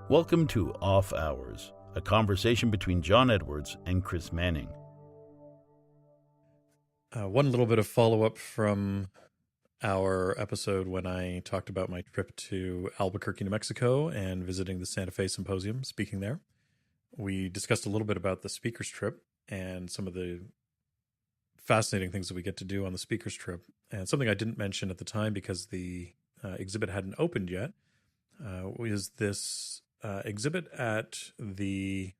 Welcome to Off Hours, a conversation between Jon Edwards and Chris Manning. One little bit of follow-up from our episode when I talked about my trip to Albuquerque, New Mexico, and visiting the Santa Fe Symposium, speaking there. We discussed a little bit about the speaker's trip and some of the fascinating things that we get to do on the speaker's trip. And something I didn't mention at the time because the exhibit hadn't opened yet was this exhibit at the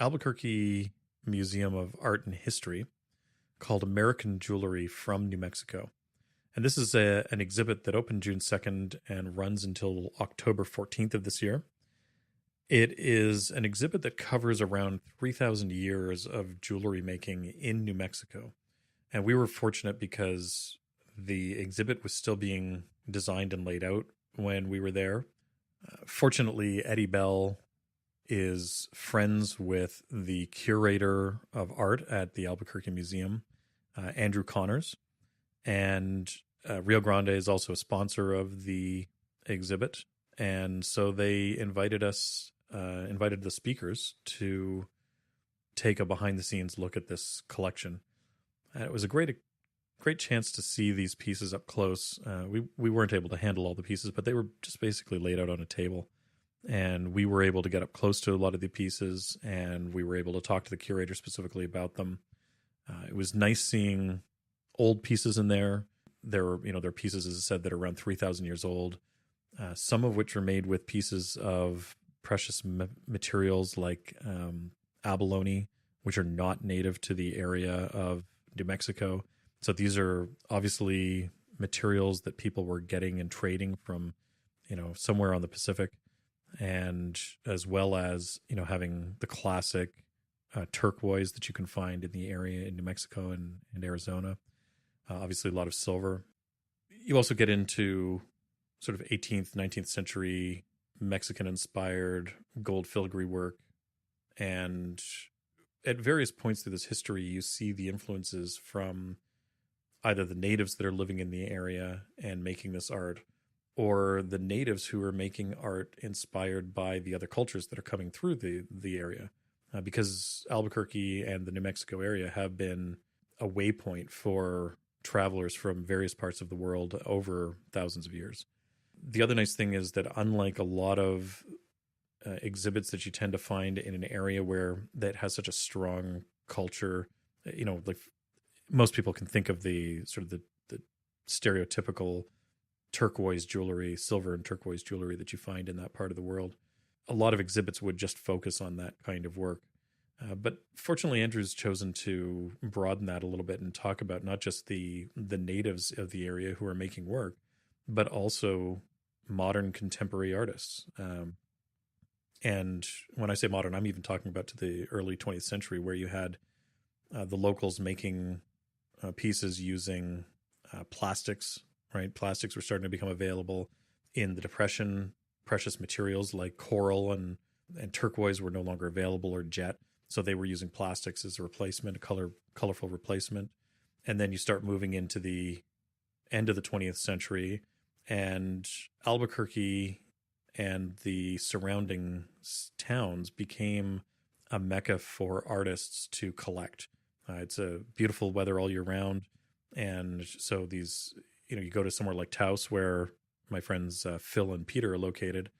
Albuquerque Museum of Art and History called American Jewelry from New Mexico. And this is an exhibit that opened June 2nd and runs until October 14th of this year. It is an exhibit that covers around 3,000 years of jewelry making in New Mexico. And we were fortunate because the exhibit was still being designed and laid out when we were there. Fortunately, Eddie Bell is friends with the curator of art at the Albuquerque Museum, Andrew Connors. And Rio Grande is also a sponsor of the exhibit. And so they invited the speakers to take a behind-the-scenes look at this collection. And it was a great chance to see these pieces up close. We weren't able to handle all the pieces, but they were just basically laid out on a table. And we were able to get up close to a lot of the pieces, and we were able to talk to the curator specifically about them. It was nice seeing old pieces in there. There are pieces, as I said, that are around 3,000 years old, some of which are made with pieces of precious materials like abalone, which are not native to the area of New Mexico. So these are obviously materials that people were getting and trading from, somewhere on the Pacific, and as well as, having the classic turquoise that you can find in the area in New Mexico and Arizona. Obviously a lot of silver. You also get into sort of 18th, 19th century Mexican-inspired gold filigree work. And at various points through this history, you see the influences from either the natives that are living in the area and making this art, or the natives who are making art inspired by the other cultures that are coming through the area. Because Albuquerque and the New Mexico area have been a waypoint for travelers from various parts of the world over thousands of years. The other nice thing is that unlike a lot of exhibits that you tend to find in an area that has such a strong culture, like most people can think of the stereotypical turquoise jewelry, silver and turquoise jewelry that you find in that part of the world. A lot of exhibits would just focus on that kind of work. But fortunately, Andrew's chosen to broaden that a little bit and talk about not just the natives of the area who are making work, but also modern contemporary artists. And when I say modern, I'm even talking about to the early 20th century, where you had the locals making pieces using plastics, right? Plastics were starting to become available in the Depression. Precious materials like coral and turquoise were no longer available, or jet. So they were using plastics as a replacement, a colorful replacement. And then you start moving into the end of the 20th century, and Albuquerque and the surrounding towns became a mecca for artists to collect. It's a beautiful weather all year round. And so these, you go to somewhere like Taos, where my friends Phil and Peter are located,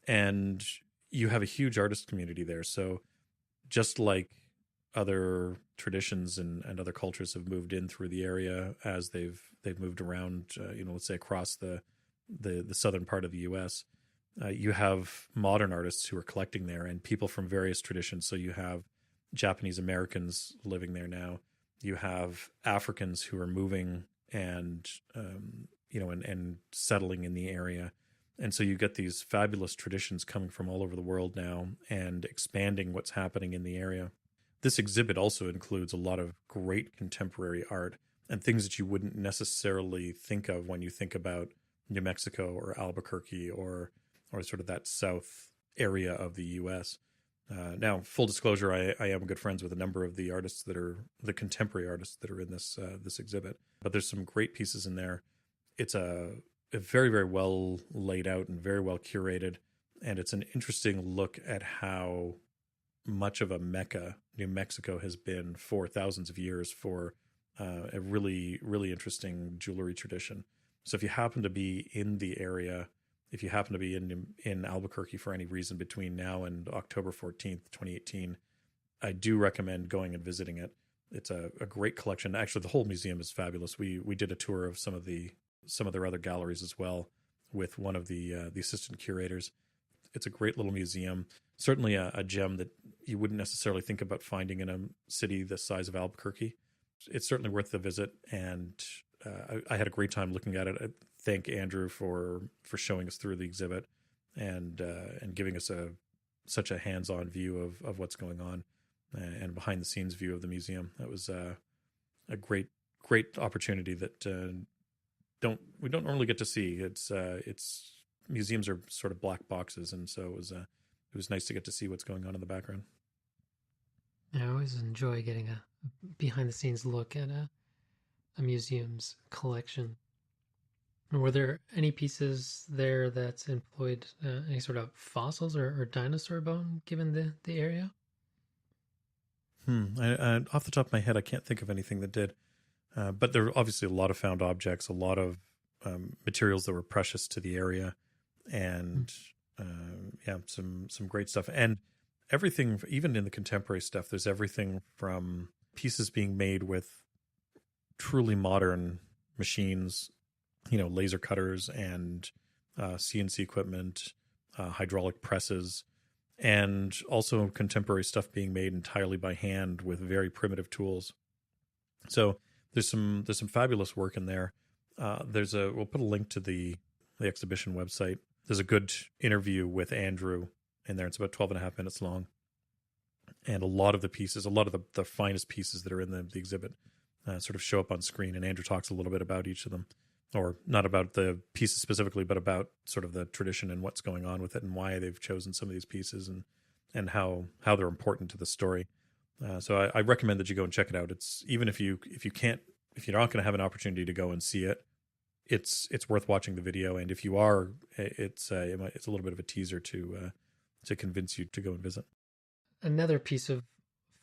and you have a huge artist community there. So just like other traditions and other cultures have moved in through the area as they've moved around, let's say across the southern part of the U.S., you have modern artists who are collecting there, and people from various traditions. So you have Japanese Americans living there now. You have Africans who are moving and and settling in the area. And so you get these fabulous traditions coming from all over the world now and expanding what's happening in the area. This exhibit also includes a lot of great contemporary art and things that you wouldn't necessarily think of when you think about New Mexico or Albuquerque or sort of that south area of the U.S. Now, full disclosure, I am good friends with a number of the artists that are the contemporary artists that are in this exhibit, but there's some great pieces in there. It's a very, very well laid out and very well curated. And it's an interesting look at how much of a mecca New Mexico has been for thousands of years for a really, really interesting jewelry tradition. So if you happen to be in the area, if you happen to be in Albuquerque for any reason between now and October 14th, 2018, I do recommend going and visiting it. It's a great collection. Actually, the whole museum is fabulous. We did a tour of some of their other galleries as well with one of the assistant curators. It's a great little museum. Certainly a gem that you wouldn't necessarily think about finding in a city the size of Albuquerque. It's certainly worth the visit, and I had a great time looking at it. I thank Andrew for showing us through the exhibit and giving us such a hands-on view of what's going on and behind the scenes view of the museum. That was a great opportunity that we don't normally get to see. It's museums are sort of black boxes, and so it was nice to get to see what's going on in the background. I always enjoy getting a behind the scenes look at a museum's collection. Were there any pieces there that employed any sort of fossils or dinosaur bone, given the area? I, off the top of my head, I can't think of anything that did. But there are obviously a lot of found objects, a lot of materials that were precious to the area, and some great stuff. And everything, even in the contemporary stuff, there's everything from pieces being made with truly modern machines, laser cutters and CNC equipment, hydraulic presses, and also contemporary stuff being made entirely by hand with very primitive tools. So there's some fabulous work in there. We'll put a link to the exhibition website. There's a good interview with Andrew in there. It's about 12 and a half minutes long. And a lot of the pieces, a lot of the finest pieces that are in the exhibit sort of show up on screen. And Andrew talks a little bit about each of them, or not about the pieces specifically, but about sort of the tradition and what's going on with it and why they've chosen some of these pieces and how they're important to the story. So I recommend that you go and check it out. It's even if you're not going to have an opportunity to go and see it, it's worth watching the video. And if you are, it's a little bit of a teaser to convince you to go and visit. Another piece of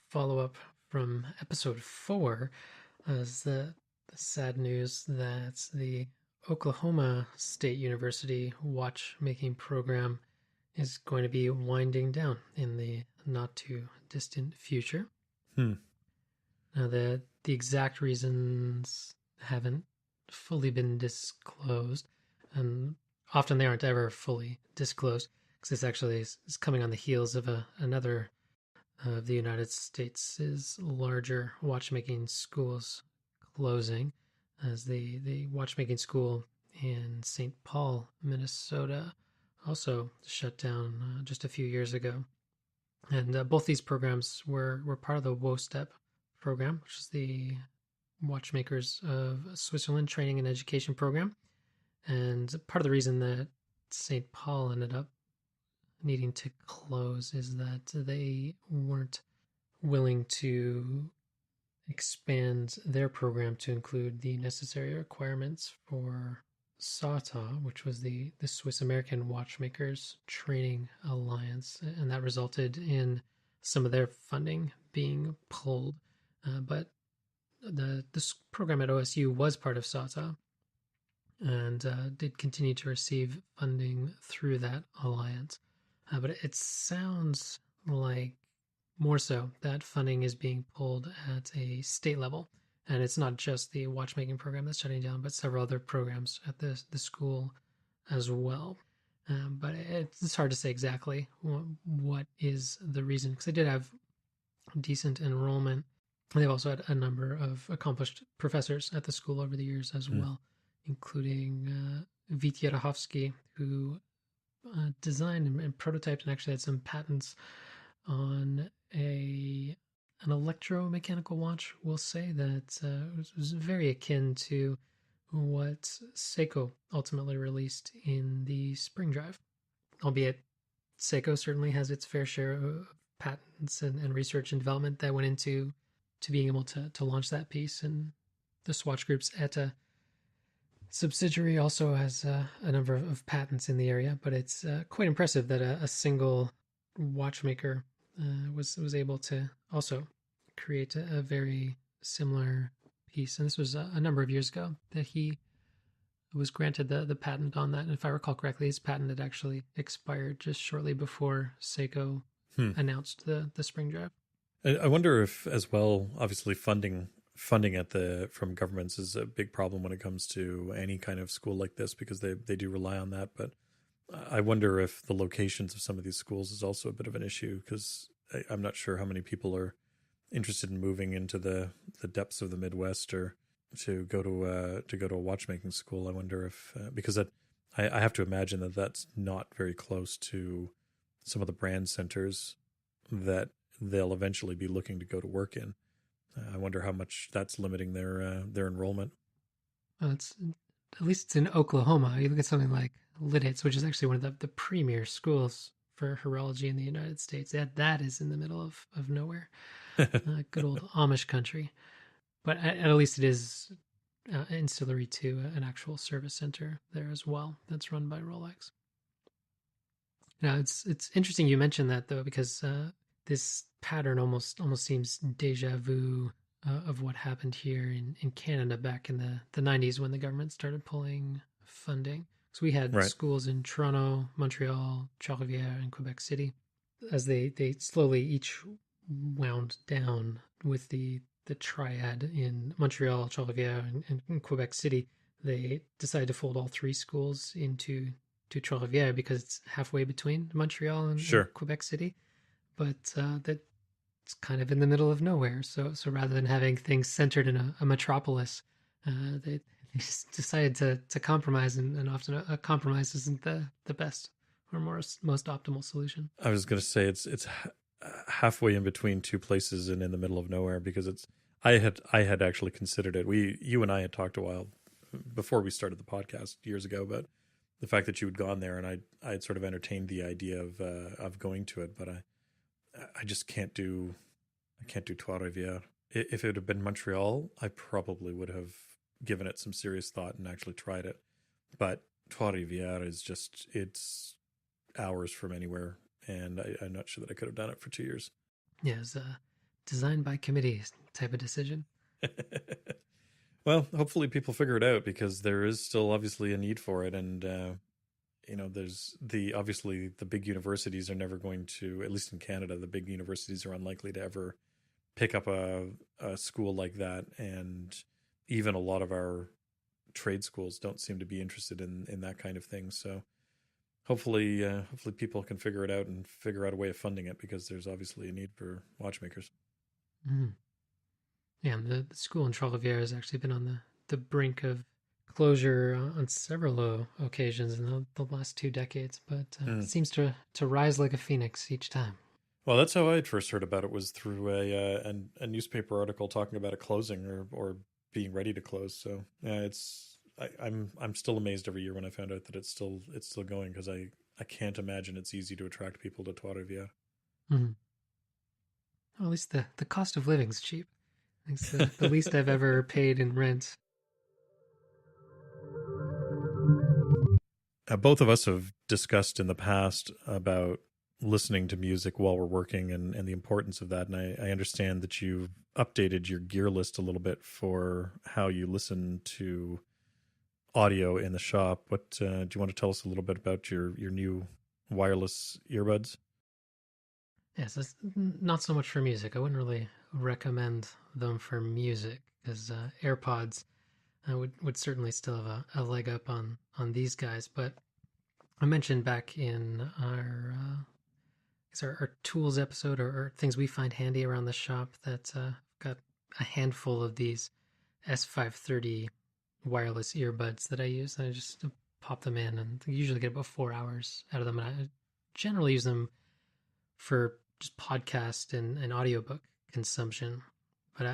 follow-up from episode 4 is the sad news that the Oklahoma State University watchmaking program is going to be winding down in the not too distant future. Now, the exact reasons haven't fully been disclosed, and often they aren't ever fully disclosed, because this actually is coming on the heels of another of the United States' larger watchmaking schools closing, as the watchmaking school in St. Paul, Minnesota, also shut down just a few years ago. And both these programs were part of the WOSTEP program, which is the Watchmakers of Switzerland Training and Education Program. And part of the reason that St. Paul ended up needing to close is that they weren't willing to expand their program to include the necessary requirements for SATA, which was the Swiss American Watchmakers Training Alliance, and that resulted in some of their funding being pulled. But this program at OSU was part of SATA and did continue to receive funding through that alliance. But it sounds like more so that funding is being pulled at a state level. And it's not just the watchmaking program that's shutting down, but several other programs at the school as well. But it's hard to say exactly what is the reason, because they did have decent enrollment. They've also had a number of accomplished professors at the school over the years as well, including Vít Rahovský, who designed and prototyped and actually had some patents on an electromechanical watch, we'll say, that was very akin to what Seiko ultimately released in the Spring Drive. Albeit Seiko certainly has its fair share of patents and research and development that went into being able to launch that piece. And the Swatch Group's ETA subsidiary also has a number of patents in the area, but it's quite impressive that a single watchmaker was able to also create a very similar piece. And this was a number of years ago that he was granted the patent on that. And if I recall correctly, his patent had actually expired just shortly before Seiko announced the spring drive. I wonder if, as well, obviously funding from governments is a big problem when it comes to any kind of school like this, because they do rely on that. But I wonder if the locations of some of these schools is also a bit of an issue, because I'm not sure how many people are interested in moving into the depths of the Midwest or to go to a watchmaking school. I wonder if because I have to imagine that that's not very close to some of the brand centers that they'll eventually be looking to go to work in. I wonder how much that's limiting their enrollment. Well, at least it's in Oklahoma. You look at something like Lidditz, which is actually one of the premier schools for horology in the United States. That is in the middle of nowhere. Good old Amish country. But at least it is ancillary to an actual service center there as well that's run by Rolex. Now, it's interesting you mentioned that, though, because this pattern almost seems deja vu of what happened here in Canada back in the 90s when the government started pulling funding. So we had schools in Toronto, Montreal, Trois-Rivières, and Quebec City. As they slowly each wound down with the triad in Montreal, Trois-Rivières, and Quebec City, they decided to fold all three schools into Trois-Rivières because it's halfway between Montreal and Quebec City. But that's kind of in the middle of nowhere. So rather than having things centered in a metropolis, they just decided to compromise, and often a compromise isn't the best or most optimal solution. I was going to say it's halfway in between two places and in the middle of nowhere, because I had actually considered it. You and I had talked a while before we started the podcast years ago, but the fact that you had gone there, and I had sort of entertained the idea of going to it, but I just can't do Trois-Rivières. If it would have been Montreal, I probably would have given it some serious thought and actually tried it. But Trois-Rivières is just, it's hours from anywhere, and I'm not sure that I could have done it for 2 years. Yeah, it's a designed by committee type of decision. Well, hopefully people figure it out, because there is still obviously a need for it. And, there's obviously the big universities are never going to, at least in Canada, the big universities are unlikely to ever pick up a school like that. And even a lot of our trade schools don't seem to be interested in that kind of thing. So hopefully people can figure it out and figure out a way of funding it, because there's obviously a need for watchmakers. Mm. Yeah, and the school in Trois-Rivières has actually been on the brink of closure on several occasions in the last 2 decades, but it seems to rise like a phoenix each time. Well, that's how I had first heard about it, was through a newspaper article talking about it closing or being ready to close. So yeah, I'm still amazed every year when I found out that it's still going, because I can't imagine it's easy to attract people to Trois-Rivières. Mm-hmm. Well, at least the cost of living is cheap. It's the least I've ever paid in rent. Both of us have discussed in the past about listening to music while we're working and the importance of that. And I understand that you've updated your gear list a little bit for how you listen to audio in the shop. What do you want to tell us a little bit about your new wireless earbuds? Yes, it's not so much for music. I wouldn't really recommend them for music, because AirPods would certainly still have a leg up on these guys. But I mentioned back in our tools episode, or things we find handy around the shop, that got a handful of these S530 wireless earbuds that I use. I just pop them in, and I usually get about 4 hours out of them. And I generally use them for just podcast and audiobook consumption. But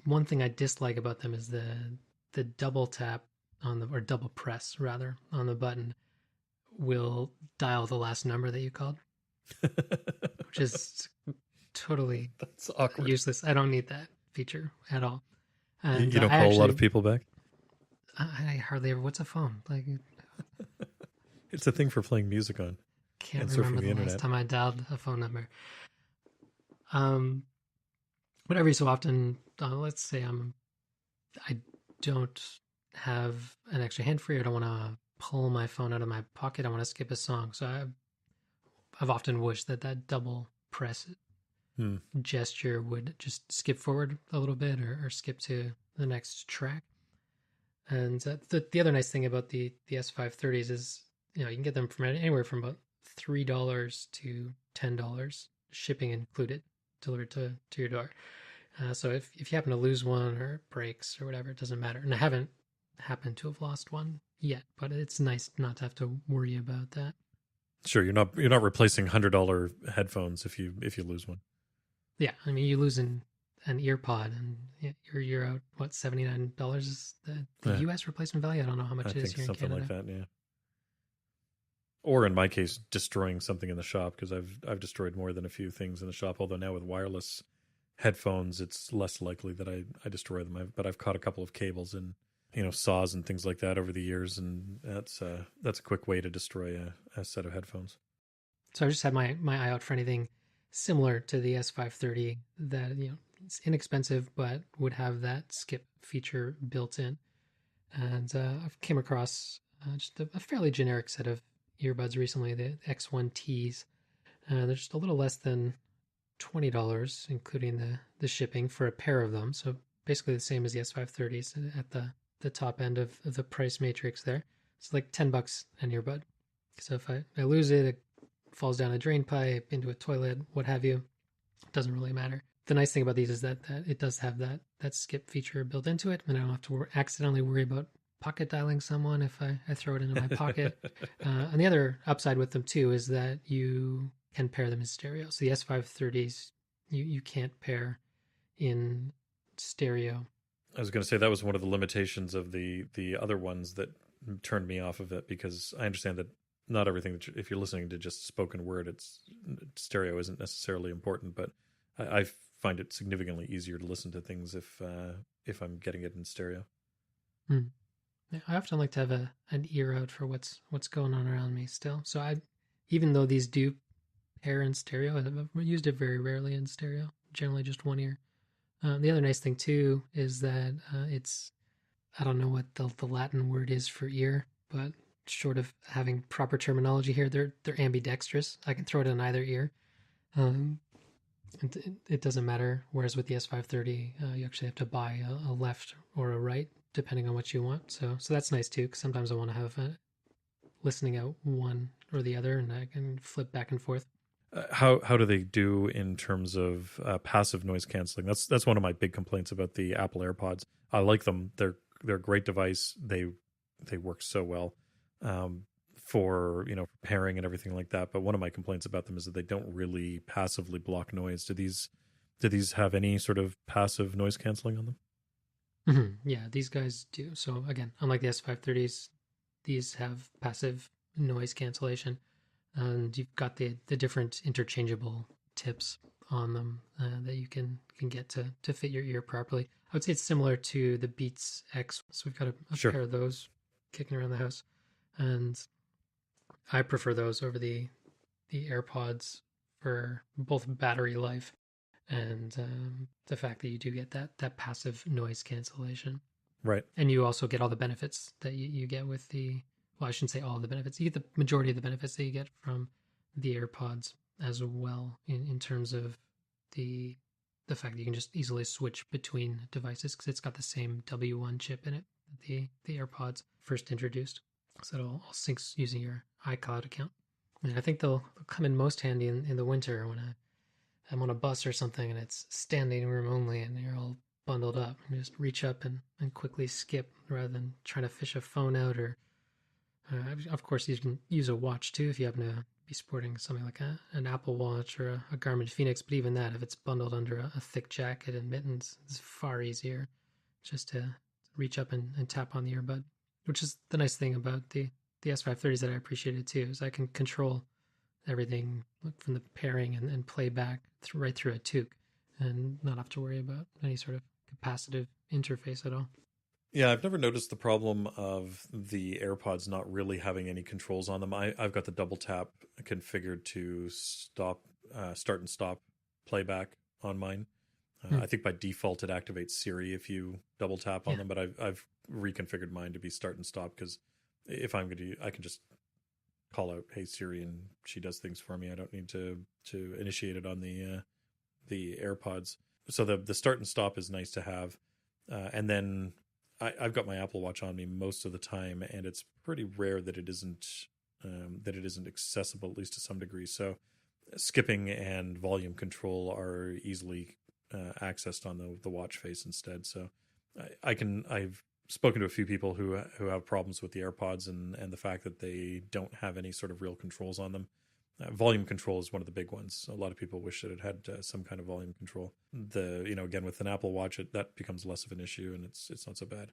one thing I dislike about them is the double tap or double press rather on the button will dial the last number that you called, which is totally That's awkward. useless. I don't need that feature at all. And you don't call a lot of people back? I hardly ever. What's a phone? Like, It's a thing for playing music on can't and remember surfing the the last internet. time I dialed a phone number. But every so often, let's say I don't have an extra hand free. I don't want to pull my phone out of my pocket. I want to skip a song. So I've often wished that double press Hmm. gesture would just skip forward a little bit or skip to the next track. And the other nice thing about the S530s is, you can get them from anywhere from about $3 to $10, shipping included, delivered to your door. So if you happen to lose one or it breaks or whatever, it doesn't matter. And I haven't happened to have lost one yet, but it's nice not to have to worry about that. Sure, you're not replacing $100 headphones if you lose one. Yeah, I mean, you lose an ear pod and you're out, what, $79 is the Yeah, US replacement value? I don't know how much I it is think here in something like Canada. that. Yeah. Or in my case, destroying something in the shop, because I've destroyed more than a few things in the shop. Although now with wireless headphones, it's less likely that I destroy them. But I've caught a couple of cables and saws and things like that over the years, and that's a quick way to destroy a set of headphones. So I just had my eye out for anything similar to the S530 that, it's inexpensive, but would have that skip feature built in. And I've came across just a fairly generic set of earbuds recently, the X1Ts. They're just a little less than $20, including the shipping for a pair of them. So basically the same as the S530s at the top end of the price matrix there. It's like $10 an earbud. So if I lose it, it falls down a drain pipe, into a toilet, what have you, it doesn't really matter. The nice thing about these is that it does have that skip feature built into it, and I don't have to accidentally worry about pocket dialing someone if I throw it into my pocket. And the other upside with them too is that you can pair them in stereo. So the S530s, you can't pair in stereo. I was going to say that was one of the limitations of the other ones that turned me off of it, because I understand that not everything that if you're listening to just spoken word, it's stereo isn't necessarily important, but I find it significantly easier to listen to things if I'm getting it in stereo. Hmm. Yeah, I often like to have an ear out for what's going on around me still. So even though these do pair in stereo, I've used it very rarely in stereo. Generally, just one ear. The other nice thing too is that it's, I don't know what the Latin word is for ear, but short of having proper terminology here, they're ambidextrous. I can throw it in either ear. Um, it doesn't matter. Whereas with the S530, you actually have to buy a left or a right depending on what you want. So that's nice too, because sometimes I want to have listening out one or the other, and I can flip back and forth. How do they do in terms of passive noise canceling? That's one of my big complaints about the Apple AirPods. I like them; they're a great device. They work so well for pairing and everything like that. But one of my complaints about them is that they don't really passively block noise. Do these have any sort of passive noise canceling on them? Yeah, these guys do. So again, unlike the S530s, these have passive noise cancellation, and you've got the different interchangeable tips on them that you can get to fit your ear properly. I would say it's similar to the Beats X. So we've got a Sure. pair of those kicking around the house, and I prefer those over the AirPods for both battery life and the fact that you do get that passive noise cancellation. Right. And you also get all the benefits that you get with well, I shouldn't say all the benefits. You get the majority of the benefits that you get from the AirPods as well, in terms of the fact that you can just easily switch between devices because it's got the same W1 chip in it that the AirPods first introduced. So it all syncs using your iCloud account. And I think they'll come in most handy in the winter when I'm on a bus or something and it's standing room only and you're all bundled up and just reach up and quickly skip rather than trying to fish a phone out. Or of course you can use a watch too if you happen to be sporting something like an Apple Watch or a Garmin Fenix. But even that, if it's bundled under a thick jacket and mittens, it's far easier just to reach up and tap on the earbud, which is the nice thing about the S530s that I appreciated too, is I can control everything from the pairing and playback right through a toque and not have to worry about any sort of capacitive interface at all. Yeah, I've never noticed the problem of the AirPods not really having any controls on them. I've got the double tap configured to start and stop playback on mine. Hmm. I think by default it activates Siri if you double tap on Yeah. them, but I've reconfigured mine to be start and stop because if I'm going to, I can just call out "Hey Siri" and she does things for me. I don't need to initiate it on the AirPods. So the start and stop is nice to have, and then I've got my Apple Watch on me most of the time, and it's pretty rare that it isn't accessible, at least to some degree. So skipping and volume control are easily accessed on the watch face instead. So I've spoken to a few people who have problems with the AirPods and the fact that they don't have any sort of real controls on them. Volume control is one of the big ones. A lot of people wish that it had some kind of volume control. Again, with an Apple Watch, that becomes less of an issue, and it's not so bad.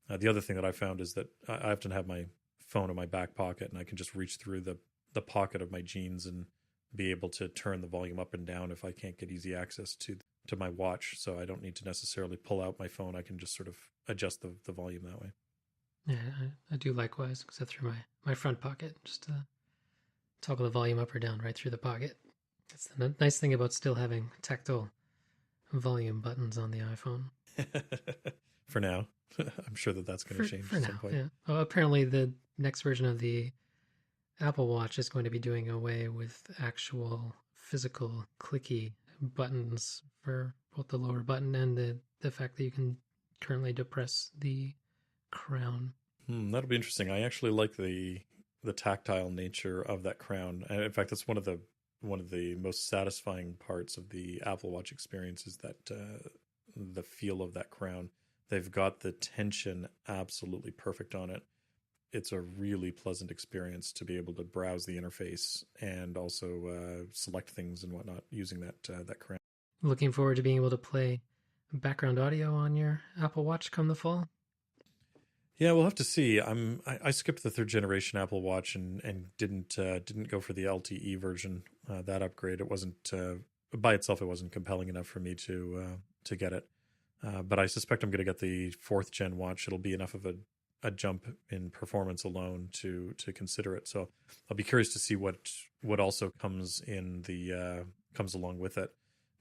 The other thing that I found is that I often have my phone in my back pocket, and I can just reach through the pocket of my jeans and be able to turn the volume up and down if I can't get easy access to my watch. So I don't need to necessarily pull out my phone. I can just sort of adjust the volume that way. Yeah, I do likewise, except through my front pocket, just to toggle the volume up or down right through the pocket. That's the nice thing about still having tactile volume buttons on the iPhone. For now. I'm sure that's going to change for at now, some point. yeah. Well, apparently the next version of the Apple Watch is going to be doing away with actual physical clicky buttons for both the lower button and the fact that you can currently depress the crown. That'll be interesting. I actually like the tactile nature of that crown. And in fact, that's one of the most satisfying parts of the Apple Watch experience is that the feel of that crown. They've got the tension absolutely perfect on it. It's a really pleasant experience to be able to browse the interface and also select things and whatnot using that crown. Looking forward to being able to play background audio on your Apple Watch come the fall. Yeah, we'll have to see. I skipped the third generation Apple Watch and didn't go for the LTE version. That upgrade, it wasn't by itself. It wasn't compelling enough for me to get it. But I suspect I'm going to get the fourth gen watch. It'll be enough of a jump in performance alone to consider it. So I'll be curious to see what also comes comes along with it.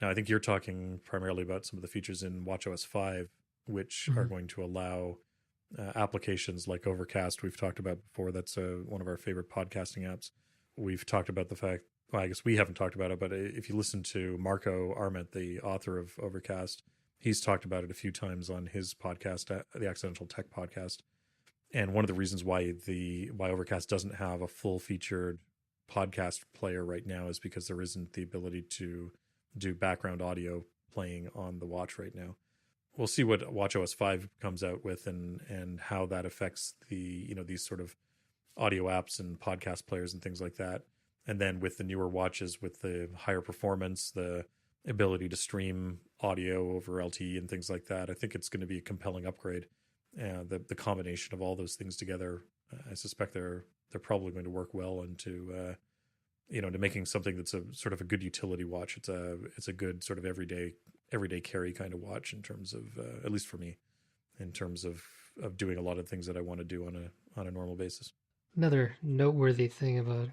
Now I think you're talking primarily about some of the features in watchOS 5, which are going to allow applications like Overcast. We've talked about before. That's one of our favorite podcasting apps. We've talked about the fact. Well, I guess we haven't talked about it, but if you listen to Marco Arment, the author of Overcast, he's talked about it a few times on his podcast, the Accidental Tech Podcast. And one of the reasons why Overcast doesn't have a full-featured podcast player right now is because there isn't the ability to do background audio playing on the watch right now. We'll see what watchOS 5 comes out with and how that affects these sort of audio apps and podcast players and things like that. And then with the newer watches, with the higher performance, the ability to stream audio over LTE and things like that, I think it's going to be a compelling upgrade. The combination of all those things together, I suspect they're probably going to work well into to making something that's a sort of a good utility watch. It's a good sort of everyday carry kind of watch in terms of at least for me, in terms of doing a lot of things that I want to do on a normal basis. Another noteworthy thing about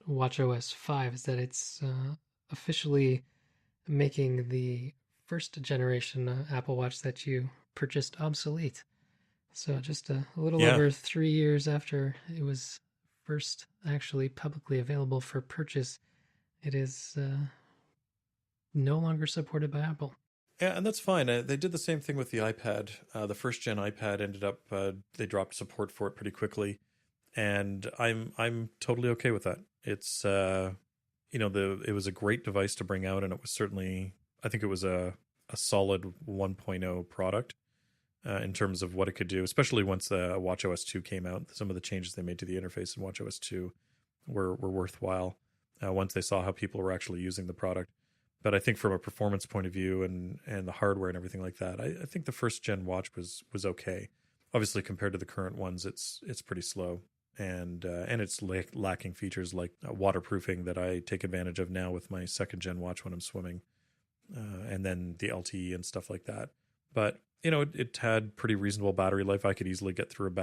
watchOS 5 is that it's officially making the first generation Apple Watch that you purchased obsolete. So just a little over 3 years after it was first actually publicly available for purchase, it is no longer supported by Apple. Yeah, and that's fine. They did the same thing with the iPad. The first gen iPad ended up they dropped support for it pretty quickly, and I'm totally okay with that. It's it was a great device to bring out, and it was certainly, I think it was a solid 1.0 product in terms of what it could do, especially once watchOS 2 came out. Some of the changes they made to the interface in watchOS 2 were worthwhile once they saw how people were actually using the product. But I think from a performance point of view and the hardware and everything like that, I think the first gen watch was okay. Obviously, compared to the current ones, it's pretty slow, and it's lacking features like waterproofing that I take advantage of now with my second gen watch when I'm swimming, and then the LTE and stuff like that. But it had pretty reasonable battery life. I could easily get through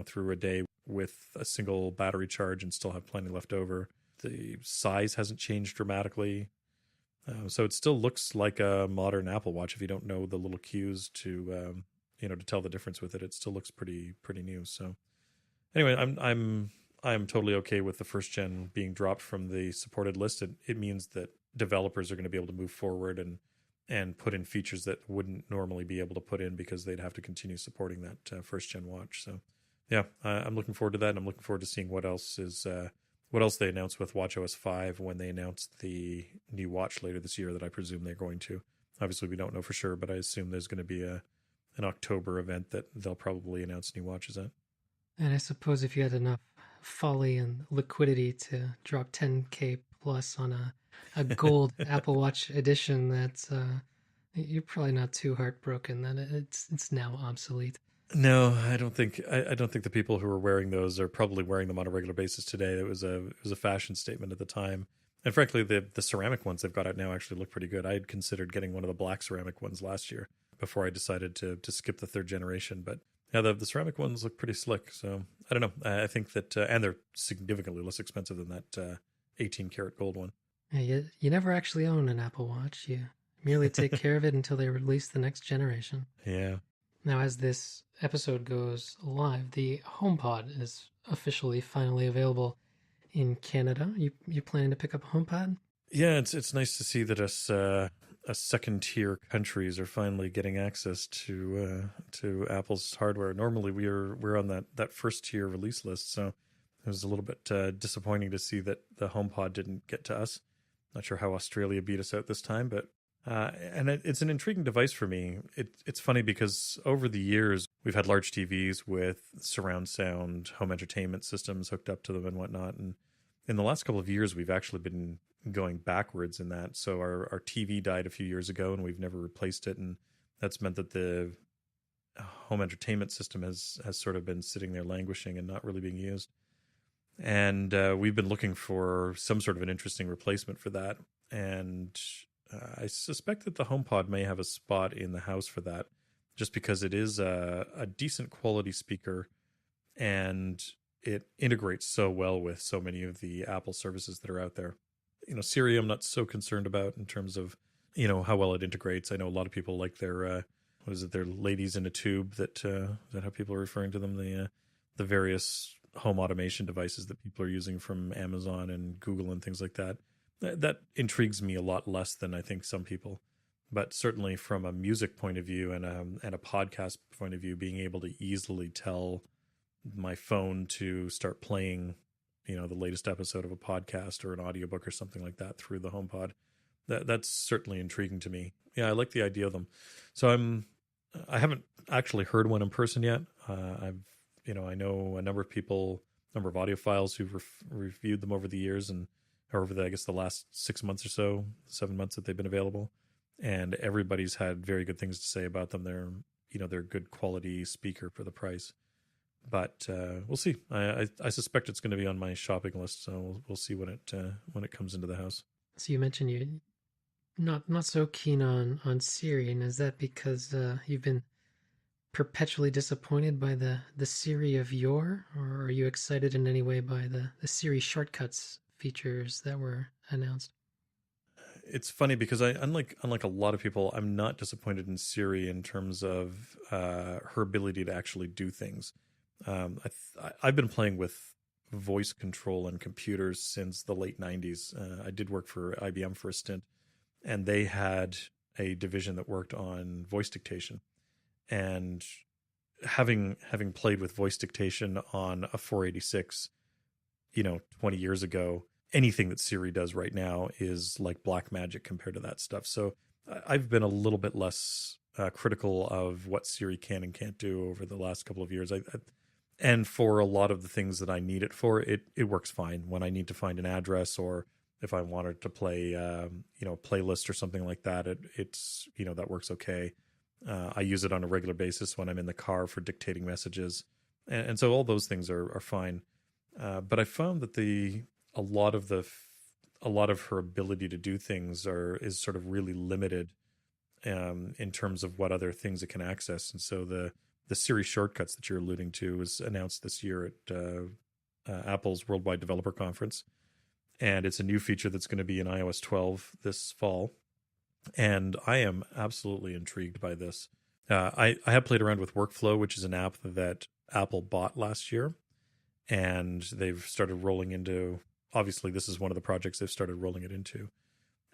through a day with a single battery charge and still have plenty left over. The size hasn't changed dramatically. So it still looks like a modern Apple Watch. If you don't know the little cues to to tell the difference with it, it still looks pretty new. So anyway, I'm totally okay with the first gen being dropped from the supported list. It means that developers are going to be able to move forward and put in features that wouldn't normally be able to put in because they'd have to continue supporting that first gen watch. So yeah, I'm looking forward to that. And I'm looking forward to seeing what else they announced with watchOS 5 when they announced the new watch later this year that I presume they're going to. Obviously, we don't know for sure, but I assume there's going to be an October event that they'll probably announce new watches at. And I suppose if you had enough folly and liquidity to drop 10K plus on a gold Apple Watch edition, that's you're probably not too heartbroken that it's now obsolete. No, I don't think the people who are wearing those are probably wearing them on a regular basis today. It was a fashion statement at the time. And frankly, the ceramic ones they've got out now actually look pretty good. I had considered getting one of the black ceramic ones last year before I decided to skip the third generation. But yeah, the ceramic ones look pretty slick. So I don't know. I think that, and they're significantly less expensive than that 18 karat gold one. Yeah, you never actually own an Apple Watch. You merely take care of it until they release the next generation. Yeah. Now, as this episode goes live, the HomePod is officially finally available in Canada. You planning to pick up a HomePod? Yeah, it's nice to see that us second tier countries are finally getting access to Apple's hardware. Normally we're on that first tier release list, so it was a little bit disappointing to see that the HomePod didn't get to us. Not sure how Australia beat us out this time, but and it's an intriguing device for me. It's funny because over the years we've had large TVs with surround sound home entertainment systems hooked up to them and whatnot, and in the last couple of years we've actually been going backwards in that. So our TV died a few years ago and we've never replaced it, and that's meant that the home entertainment system has sort of been sitting there languishing and not really being used. And we've been looking for some sort of an interesting replacement for that, and I suspect that the HomePod may have a spot in the house for that, just because it is a decent quality speaker and it integrates so well with so many of the Apple services that are out there. Siri I'm not so concerned about in terms of, how well it integrates. I know a lot of people like their, their ladies in a tube that how people are referring to them, the various home automation devices that people are using from Amazon and Google and things like that. That intrigues me a lot less than I think some people. But certainly from a music point of view and a podcast point of view, being able to easily tell my phone to start playing, the latest episode of a podcast or an audiobook or something like that through the HomePod, that's certainly intriguing to me. Yeah, I like the idea of them. So I haven't actually heard one in person yet. I know a number of people, number of audiophiles who've reviewed them over the years and over the last 6 months or so, 7 months that they've been available. And everybody's had very good things to say about them. They're a good quality speaker for the price. But we'll see. I suspect it's going to be on my shopping list, so we'll see when it comes into the house. So you mentioned you're not so keen on Siri, and is that because you've been perpetually disappointed by the Siri of yore, or are you excited in any way by the Siri shortcuts features that were announced? It's funny because unlike a lot of people, I'm not disappointed in Siri in terms of her ability to actually do things. I've been playing with voice control on computers since the late 90s. I did work for IBM for a stint, and they had a division that worked on voice dictation. And having played with voice dictation on a 486, 20 years ago, anything that Siri does right now is like black magic compared to that stuff. So I've been a little bit less critical of what Siri can and can't do over the last couple of years. And for a lot of the things that I need it for, it works fine. When I need to find an address, or if I wanted to play, a playlist or something like that, it's that works okay. I use it on a regular basis when I'm in the car for dictating messages, and so all those things are fine. But I found that a lot of her ability to do things is sort of really limited, in terms of what other things it can access. And so the Siri shortcuts that you're alluding to was announced this year at Apple's Worldwide Developer Conference. And it's a new feature that's going to be in iOS 12 this fall. And I am absolutely intrigued by this. I have played around with Workflow, which is an app that Apple bought last year. And they've started rolling into, obviously, this is one of the projects they've started rolling it into.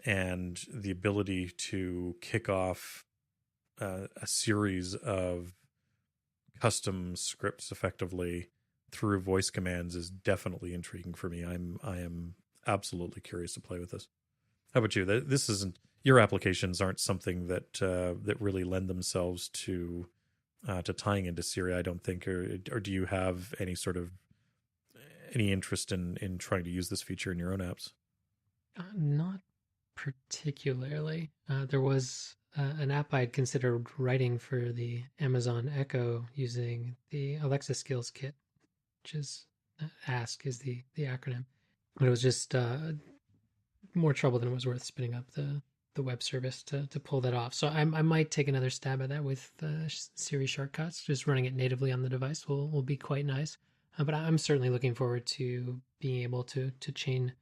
And the ability to kick off a series of custom scripts effectively through voice commands is definitely intriguing for me. I am absolutely curious to play with this. How about you? This isn't, your applications aren't something that that really lend themselves to tying into Siri, I don't think. Or do you have any sort of any interest in trying to use this feature in your own apps? Not particularly. There was an app I'd considered writing for the Amazon Echo using the Alexa Skills Kit, which is ASK is the acronym. But it was just more trouble than it was worth spinning up the web service to pull that off. So I might take another stab at that with Siri shortcuts. Just running it natively on the device will be quite nice. But I'm certainly looking forward to being able to chain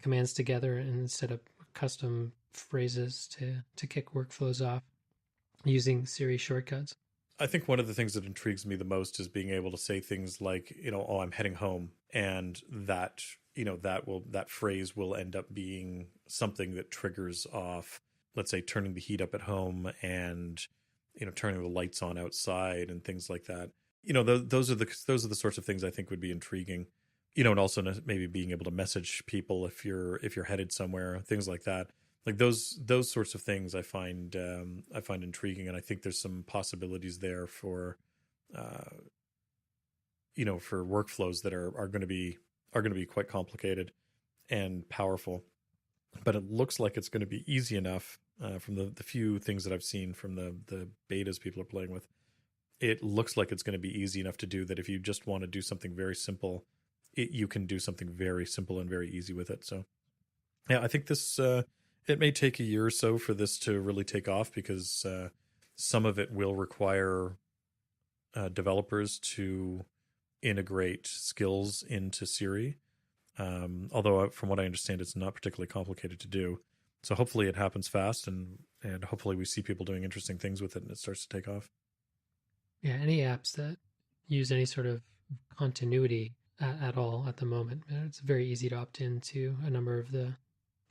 commands together and set up custom phrases to kick workflows off using Siri shortcuts. I think one of the things that intrigues me the most is being able to say things like, oh, I'm heading home, and that, that phrase will end up being something that triggers off, let's say, turning the heat up at home and, turning the lights on outside and things like that. Those are the sorts of things I think would be intriguing. And also maybe being able to message people if you're headed somewhere, things like that. Like those sorts of things I find intriguing, and I think there's some possibilities there for for workflows that are going to be quite complicated and powerful. But it looks like it's going to be easy enough from the few things that I've seen from the betas people are playing with. It looks like it's going to be easy enough to do that if you just want to do something very simple, you can do something very simple and very easy with it. So yeah, I think this it may take a year or so for this to really take off, because some of it will require developers to integrate skills into Siri. Although from what I understand, it's not particularly complicated to do. So hopefully it happens fast, and hopefully we see people doing interesting things with it and it starts to take off. Yeah, any apps that use any sort of continuity at all at the moment, it's very easy to opt into a number of the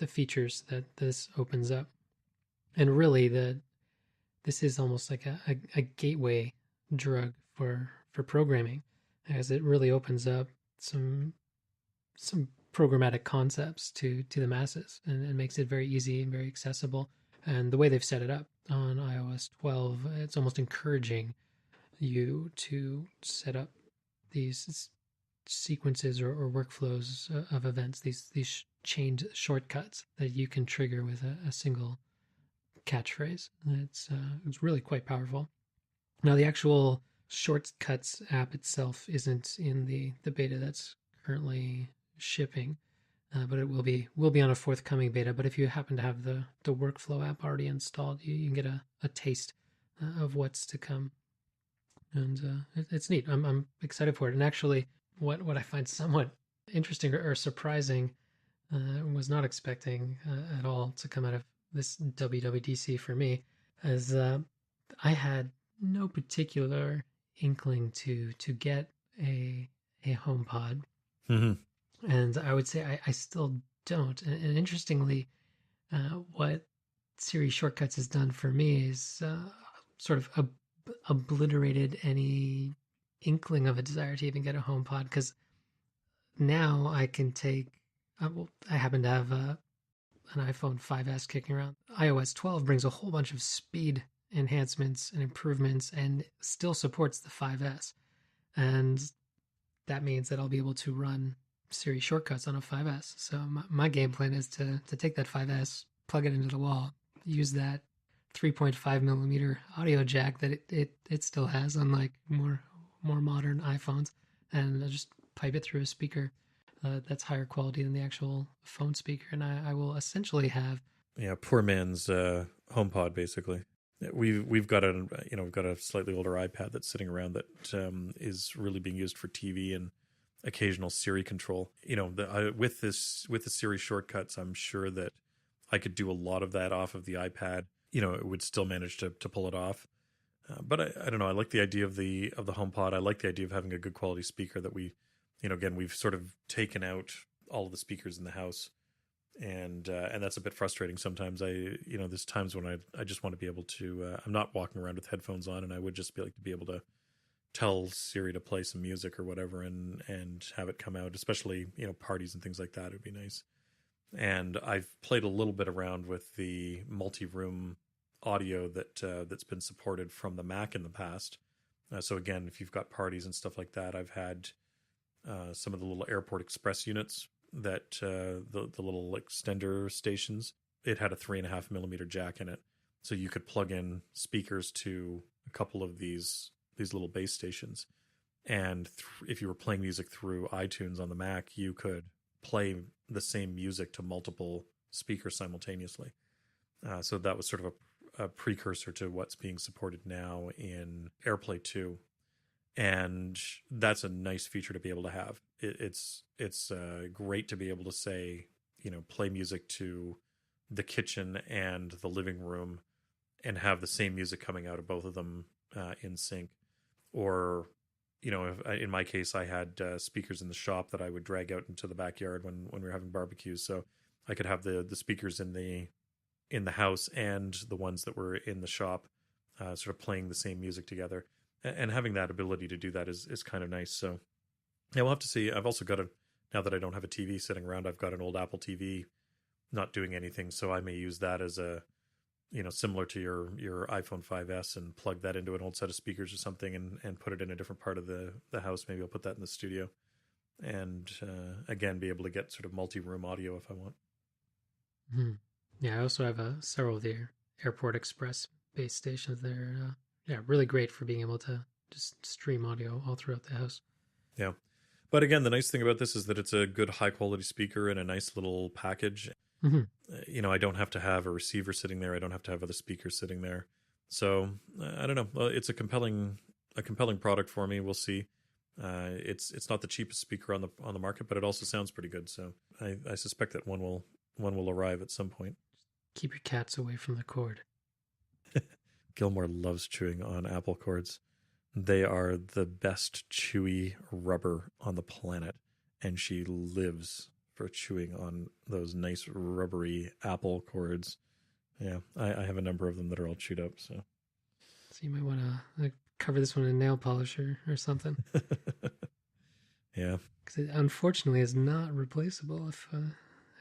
features that this opens up. And really, this is almost like a gateway drug for programming, as it really opens up some programmatic concepts to the masses, and makes it very easy and very accessible. And the way they've set it up on iOS 12, it's almost encouraging you to set up these sequences or workflows of events, these chained shortcuts that you can trigger with a single catchphrase. It's really quite powerful. Now, the actual shortcuts app itself isn't in the beta that's currently shipping, but it will be on a forthcoming beta. But if you happen to have the workflow app already installed, you can get a taste of what's to come. And it's neat. I'm excited for it. And actually, what I find somewhat interesting or surprising, was not expecting at all to come out of this WWDC for me, is I had no particular inkling to get a HomePod. Mm-hmm. And I would say I still don't. And interestingly, what Siri Shortcuts has done for me is sort of obliterated any inkling of a desire to even get a HomePod, because now I can take, I happen to have an iPhone 5S kicking around. iOS 12 brings a whole bunch of speed enhancements and improvements and still supports the 5S. And that means that I'll be able to run Siri shortcuts on a 5S. So my game plan is to take that 5S, plug it into the wall, use that 3.5 millimeter audio jack that it still has, unlike more modern iPhones, and I'll just pipe it through a speaker that's higher quality than the actual phone speaker, and I will essentially have poor man's HomePod, basically. We've got a slightly older iPad that's sitting around that is really being used for TV and occasional Siri control. With the Siri shortcuts, I'm sure that I could do a lot of that off of the iPad. It would still manage to pull it off. But I don't know. I like the idea of the HomePod. I like the idea of having a good quality speaker that again, we've sort of taken out all of the speakers in the house. And that's a bit frustrating sometimes. There's times when I just want to be able to, I'm not walking around with headphones on, and I would just like to be able to tell Siri to play some music or whatever and have it come out, especially, parties and things like that. It would be nice. And I've played a little bit around with the multi-room audio that's been supported from the Mac in the past. So again, if you've got parties and stuff like that, I've had some of the little Airport Express units that the little extender stations. It had a 3.5 millimeter jack in it, so you could plug in speakers to a couple of these little base stations, and if you were playing music through iTunes on the Mac, you could play the same music to multiple speakers simultaneously. So that was sort of a precursor to what's being supported now in AirPlay 2. And that's a nice feature to be able to have. It's great to be able to say, play music to the kitchen and the living room and have the same music coming out of both of them in sync. Or, in my case, I had speakers in the shop that I would drag out into the backyard when we were having barbecues. So I could have the speakers in the house and the ones that were in the shop sort of playing the same music together. And having that ability to do that is kind of nice. So yeah, we'll have to see. I've also got now that I don't have a TV sitting around, I've got an old Apple TV not doing anything. So I may use that as a, similar to your iPhone 5S and plug that into an old set of speakers or something and put it in a different part of the house. Maybe I'll put that in the studio and again, be able to get sort of multi-room audio if I want. Mm-hmm. Yeah, I also have several of the Airport Express base stations there. Really great for being able to just stream audio all throughout the house. Yeah. But again, the nice thing about this is that it's a good high quality speaker in a nice little package. Mm-hmm. I don't have to have a receiver sitting there. I don't have to have other speakers sitting there. So I don't know. Well, it's a compelling product for me. We'll see. It's not the cheapest speaker on the market, but it also sounds pretty good. So I suspect that one will arrive at some point. Keep your cats away from the cord. Gilmore loves chewing on Apple cords. They are the best chewy rubber on the planet, and she lives for chewing on those nice rubbery Apple cords. Yeah, I have a number of them that are all chewed up. So you might want to cover this one in nail polish or something. Yeah, because it unfortunately is not replaceable if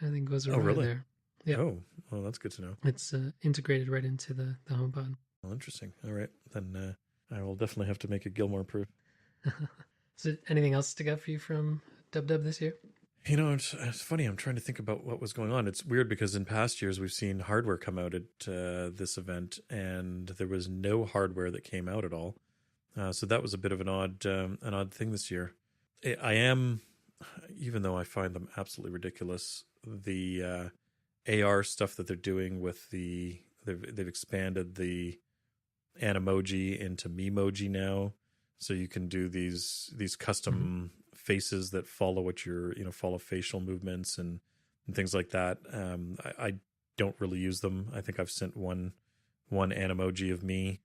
anything goes awry there. Yeah. Oh, well, that's good to know. It's integrated right into the HomePod. Well, interesting. All right, then I will definitely have to make it Gilmore proof. Is there anything else stick out for you from Dub this year? It's funny. I'm trying to think about what was going on. It's weird because in past years we've seen hardware come out at this event, and there was no hardware that came out at all. So that was a bit of an odd thing this year. I am, even though I find them absolutely ridiculous, the AR stuff that they're doing with they've expanded the Animoji into Memoji now, so you can do these custom faces that follow what your follow facial movements and things like that. I don't really use them. I think I've sent one Animoji of me.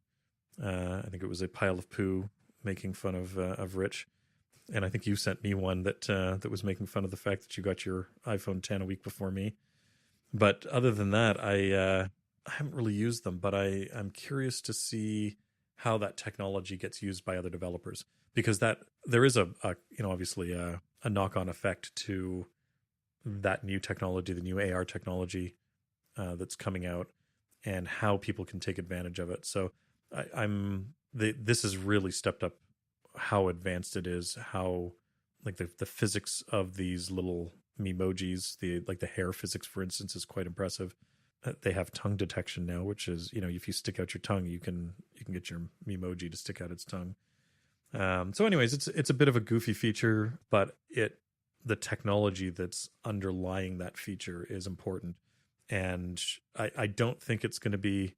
I think it was a pile of poo making fun of Rich, and I think you sent me one that was making fun of the fact that you got your iPhone 10 a week before me. But other than that, I haven't really used them, but I'm curious to see how that technology gets used by other developers, because there is obviously a knock-on effect to that new technology, the new AR technology that's coming out, and how people can take advantage of it. So this has really stepped up how advanced it is, how like the physics of these little Memojis, the hair physics, for instance, is quite impressive. They have tongue detection now, which is, if you stick out your tongue, you can get your Memoji to stick out its tongue. So anyways, it's a bit of a goofy feature, but the technology that's underlying that feature is important. And I don't think it's going to be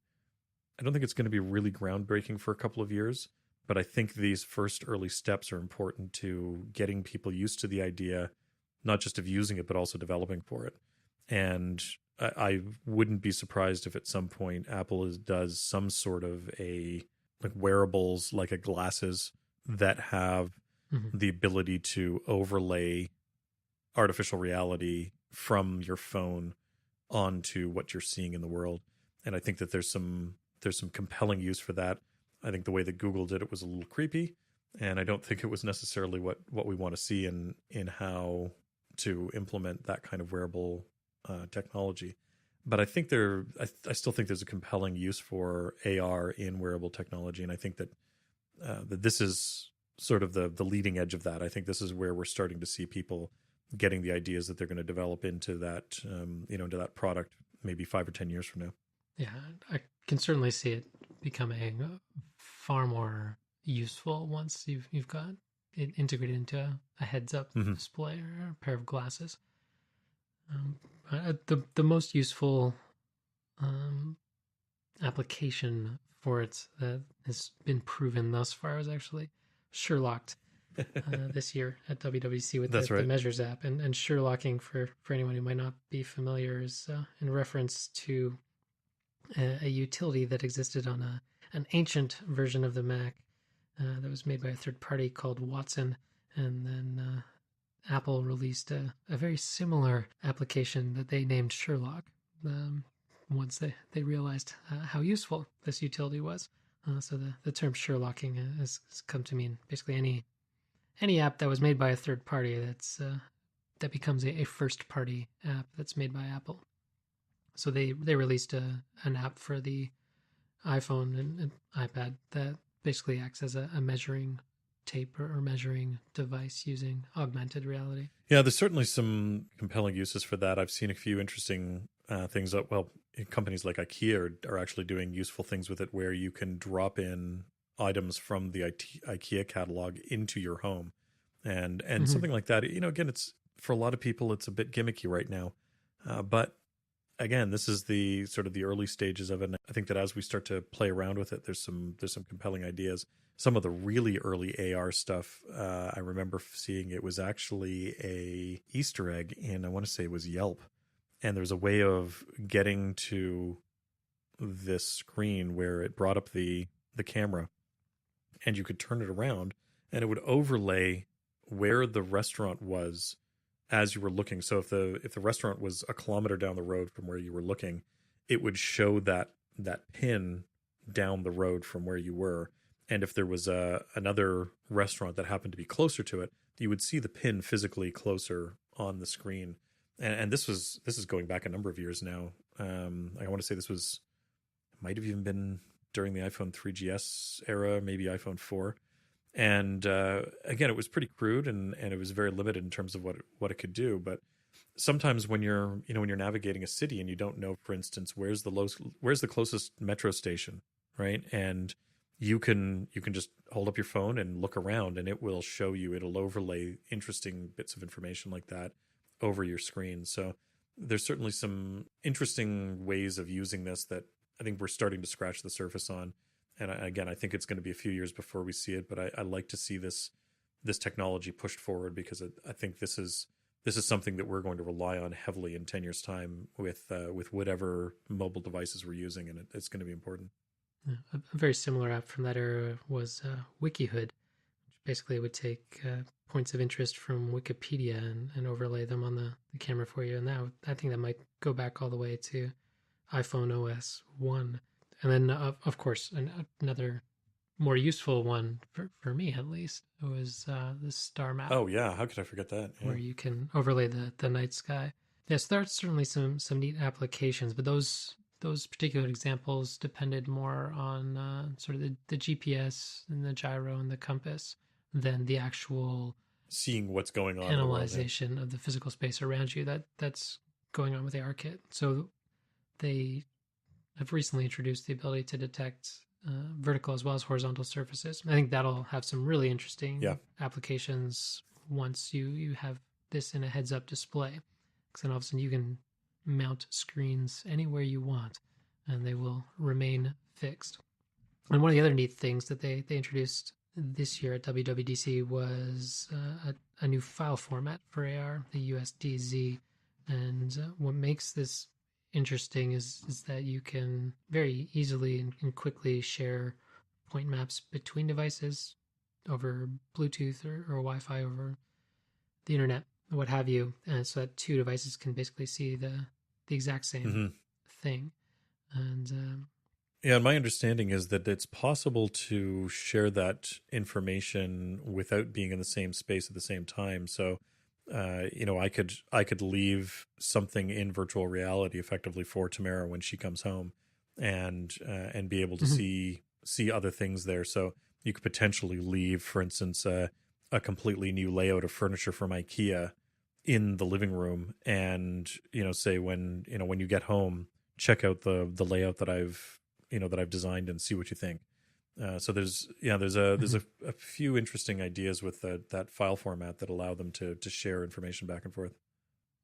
really groundbreaking for a couple of years, but I think these first early steps are important to getting people used to the idea, not just of using it, but also developing for it. And I wouldn't be surprised if at some point Apple does some sort of a like wearables, like a glasses that have the ability to overlay artificial reality from your phone onto what you're seeing in the world. And I think that there's some compelling use for that. I think the way that Google did it was a little creepy, and I don't think it was necessarily what we want to see in how to implement that kind of wearable technology. But I think I still think there's a compelling use for AR in wearable technology, and I think that that this is sort of the leading edge of that. I think this is where we're starting to see people getting the ideas that they're going to develop into that into that product maybe 5 or 10 years from now. Yeah, I can certainly see it becoming far more useful once you've got it integrated into a heads-up display or a pair of glasses. The most useful application for it that has been proven thus far was actually Sherlocked this year at WWDC with the Measures app. And Sherlocking, for anyone who might not be familiar, is in reference to a utility that existed on an ancient version of the Mac that was made by a third party called Watson. And then Apple released a very similar application that they named Sherlock once they realized how useful this utility was. So the term Sherlocking has come to mean basically any app that was made by a third party that becomes a first party app that's made by Apple. So they released an app for the iPhone and iPad that basically acts as a measuring tape or measuring device using augmented reality. Yeah, there's certainly some compelling uses for that. I've seen a few interesting things. Companies like IKEA are actually doing useful things with it, where you can drop in items from the IKEA catalog into your home, and something like that. Again, it's for a lot of people, it's a bit gimmicky right now, but again, this is the sort of the early stages of it. And I think that as we start to play around with it, there's some compelling ideas. Some of the really early AR stuff, I remember seeing it was actually a Easter egg in, I want to say it was Yelp. And there's a way of getting to this screen where it brought up the camera and you could turn it around and it would overlay where the restaurant was as you were looking. So if the restaurant was a kilometer down the road from where you were looking, it would show that pin down the road from where you were. And if there was another restaurant that happened to be closer to it, you would see the pin physically closer on the screen. And this is going back a number of years now. I want to say this might have even been during the iPhone 3GS era, maybe iPhone 4. And again, it was pretty crude and it was very limited in terms of what it could do. But sometimes when you're navigating a city and you don't know, for instance, where's the closest metro station, right? And you can just hold up your phone and look around, and it will show you. It'll overlay interesting bits of information like that over your screen. So there's certainly some interesting ways of using this that I think we're starting to scratch the surface on. And again, I think it's going to be a few years before we see it, but I like to see this technology pushed forward, because I think this is something that we're going to rely on heavily in 10 years' time with whatever mobile devices we're using, and it's going to be important. A very similar app from that era was WikiHood, which basically would take points of interest from Wikipedia and overlay them on the camera for you. And I think that might go back all the way to iPhone OS 1. And then, of course, another more useful one, for me at least, was the star map. Oh, yeah. How could I forget that? Yeah. Where you can overlay the night sky. Yes, there are certainly some neat applications, but those particular examples depended more on sort of the GPS and the gyro and the compass than the actual seeing what's going on, analyzation of the physical space around you that's going on with ARKit. So they have recently introduced the ability to detect vertical as well as horizontal surfaces. I think that'll have some really interesting applications once you have this in a heads-up display, because then all of a sudden you can mount screens anywhere you want, and they will remain fixed. And one of the other neat things that they introduced this year at WWDC was a new file format for AR, the USDZ. And what makes this interesting is that you can very easily and quickly share point maps between devices over Bluetooth or Wi-Fi over the internet, what have you, and so that two devices can basically see the exact same thing. And yeah, my understanding is that it's possible to share that information without being in the same space at the same time. So, I could leave something in virtual reality effectively for Tamara when she comes home, and be able to see other things there. So you could potentially leave, for instance, a completely new layout of furniture from IKEA in the living room, and say when you get home, check out the layout that I've designed and see what you think. So there's a few interesting ideas with that file format that allow them to share information back and forth.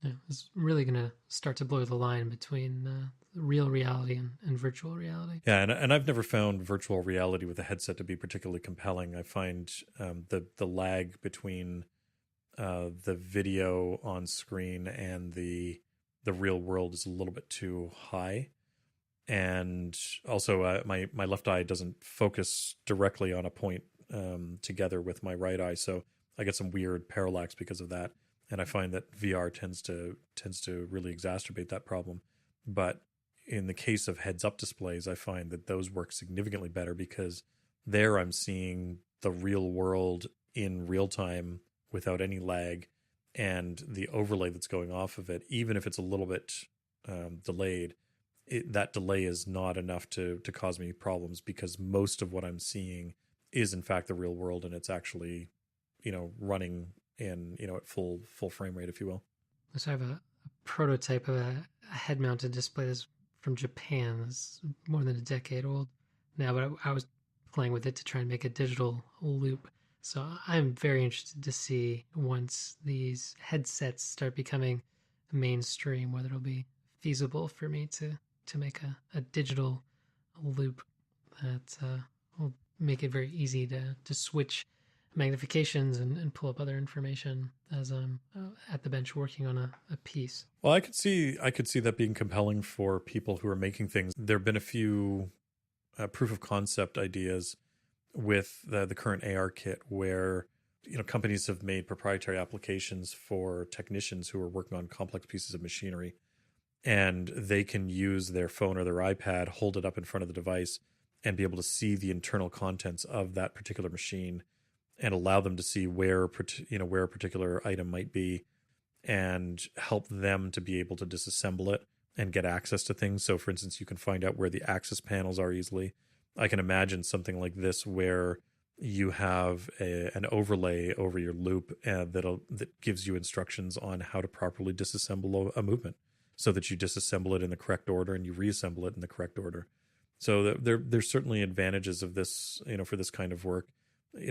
Yeah, it's really going to start to blur the line between real reality and virtual reality. Yeah, and I've never found virtual reality with a headset to be particularly compelling. I find the lag between the video on screen and the real world is a little bit too high. And also, my left eye doesn't focus directly on a point together with my right eye, so I get some weird parallax because of that. And I find that VR tends to really exacerbate that problem. But in the case of heads-up displays, I find that those work significantly better because there I'm seeing the real world in real time without any lag, and the overlay that's going off of it, even if it's a little bit delayed. That delay is not enough to cause me problems because most of what I'm seeing is in fact the real world, and it's actually, running in, at full frame rate, if you will. So I have a prototype of a head-mounted display that's from Japan. It's more than a decade old now, but I was playing with it to try and make a digital Loupe. So I'm very interested to see once these headsets start becoming mainstream, whether it'll be feasible for me to make a digital Loupe that will make it very easy to switch magnifications and pull up other information as I'm at the bench working on a piece. Well, I could see that being compelling for people who are making things. There have been a few proof of concept ideas with the current AR kit where companies have made proprietary applications for technicians who are working on complex pieces of machinery. And they can use their phone or their iPad, hold it up in front of the device, and be able to see the internal contents of that particular machine, and allow them to see where a particular item might be, and help them to be able to disassemble it and get access to things. So, for instance, you can find out where the access panels are easily. I can imagine something like this where you have an overlay over your Loupe that gives you instructions on how to properly disassemble a movement, so that you disassemble it in the correct order and you reassemble it in the correct order. So there's certainly advantages of this, for this kind of work.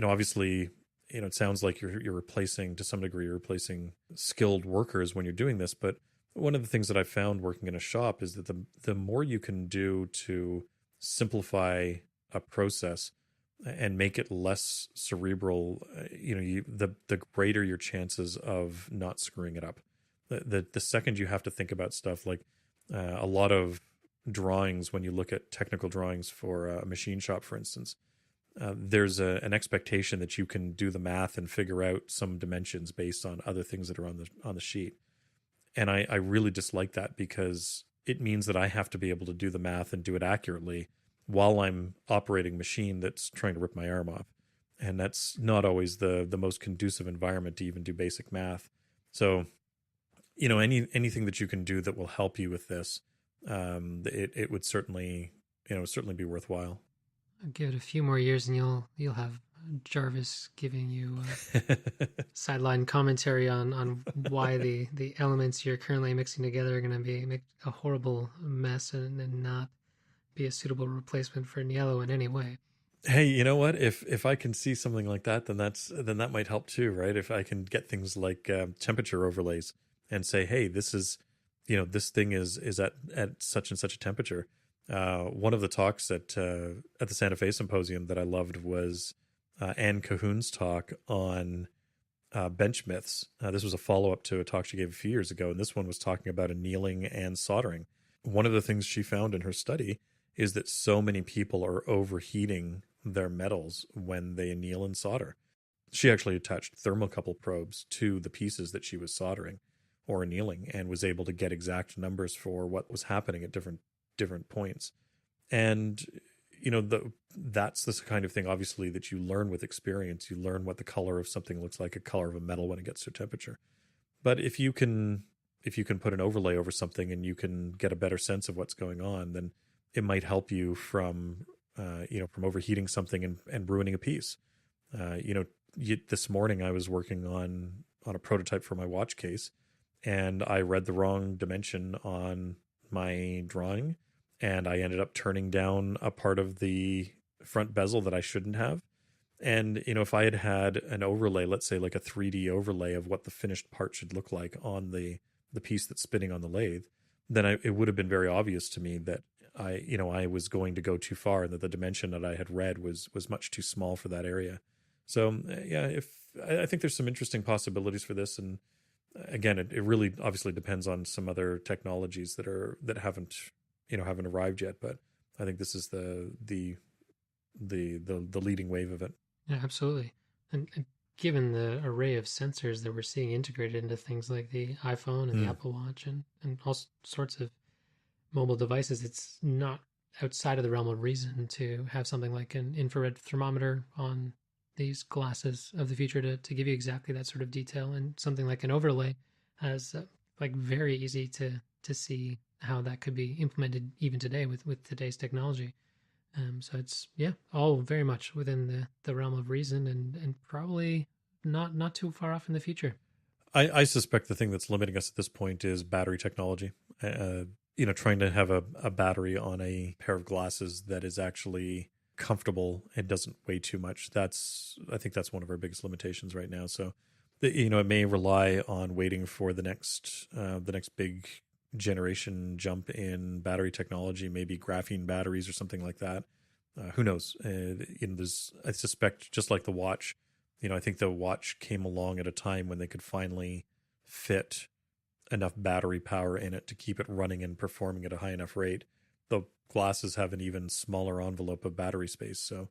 Obviously, it sounds like you're replacing, to some degree, you're replacing skilled workers when you're doing this. But one of the things that I've found working in a shop is that the more you can do to simplify a process and make it less cerebral, the greater your chances of not screwing it up. The second you have to think about stuff like a lot of drawings, when you look at technical drawings for a machine shop, for instance, there's an expectation that you can do the math and figure out some dimensions based on other things that are on the sheet. And I really dislike that because it means that I have to be able to do the math and do it accurately while I'm operating a machine that's trying to rip my arm off. And that's not always the most conducive environment to even do basic math. So anything that you can do that will help you with this, it would certainly be worthwhile. I'll give it a few more years and you'll have Jarvis giving you sideline commentary on why the elements you're currently mixing together are going to make a horrible mess and not be a suitable replacement for Niello in any way. Hey, you know what? If I can see something like that, then that might help too, right? If I can get things like temperature overlays and say, hey, this is this thing is at such and such a temperature. One of the talks at the Santa Fe Symposium that I loved was Anne Cahoon's talk on bench myths. This was a follow-up to a talk she gave a few years ago, and this one was talking about annealing and soldering. One of the things she found in her study is that so many people are overheating their metals when they anneal and solder. She actually attached thermocouple probes to the pieces that she was soldering or annealing and was able to get exact numbers for what was happening at different points. And that's this kind of thing, obviously, that you learn with experience. You learn what the color of something looks like, a color of a metal when it gets to temperature. But if you can put an overlay over something and you can get a better sense of what's going on, then it might help you from overheating something and ruining a piece. This morning I was working on a prototype for my watch case, and I read the wrong dimension on my drawing, and I ended up turning down a part of the front bezel that I shouldn't have. And, if I had had an overlay, let's say like a 3D overlay of what the finished part should look like on the piece that's spinning on the lathe, then it would have been very obvious to me that I was going to go too far, and that the dimension that I had read was much too small for that area. So I think there's some interesting possibilities for this. And again, it really obviously depends on some other technologies that haven't arrived yet. But I think this is the leading wave of it. Yeah, absolutely. And given the array of sensors that we're seeing integrated into things like the iPhone and the Apple Watch and all sorts of mobile devices, it's not outside of the realm of reason to have something like an infrared thermometer on these glasses of the future to give you exactly that sort of detail. And something like an overlay is very easy to see how that could be implemented even today with today's technology. So it's all very much within the realm of reason and probably not too far off in the future. I suspect the thing that's limiting us at this point is battery technology. Trying to have a battery on a pair of glasses that is actually comfortable and doesn't weigh too much. I think that's one of our biggest limitations right now. So, it may rely on waiting for the next big generation jump in battery technology, maybe graphene batteries or something like that. Who knows? I suspect, just like the watch, I think the watch came along at a time when they could finally fit enough battery power in it to keep it running and performing at a high enough rate. The glasses have an even smaller envelope of battery space, so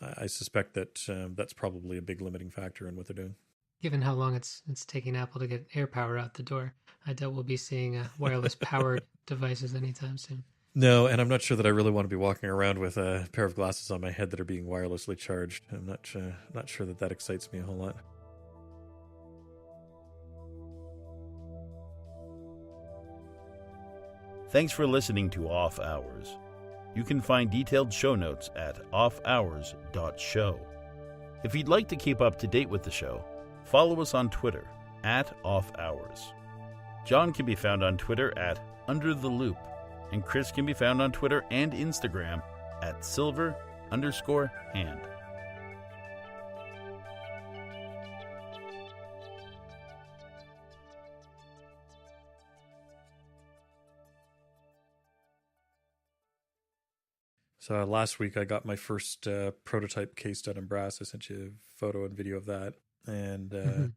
I suspect that that's probably a big limiting factor in what they're doing. Given how long it's taking Apple to get AirPower out the door, I doubt we'll be seeing wireless powered devices anytime soon. No, and I'm not sure that I really want to be walking around with a pair of glasses on my head that are being wirelessly charged. I'm not sure that excites me a whole lot. Thanks for listening to Off Hours. You can find detailed show notes at offhours.show. If you'd like to keep up to date with the show, follow us on Twitter @offhours. Jon can be found on Twitter @UnderTheLoupe, and Chris can be found on Twitter and Instagram @silver_hand. So last week I got my first prototype case done in brass. I sent you a photo and video of that, and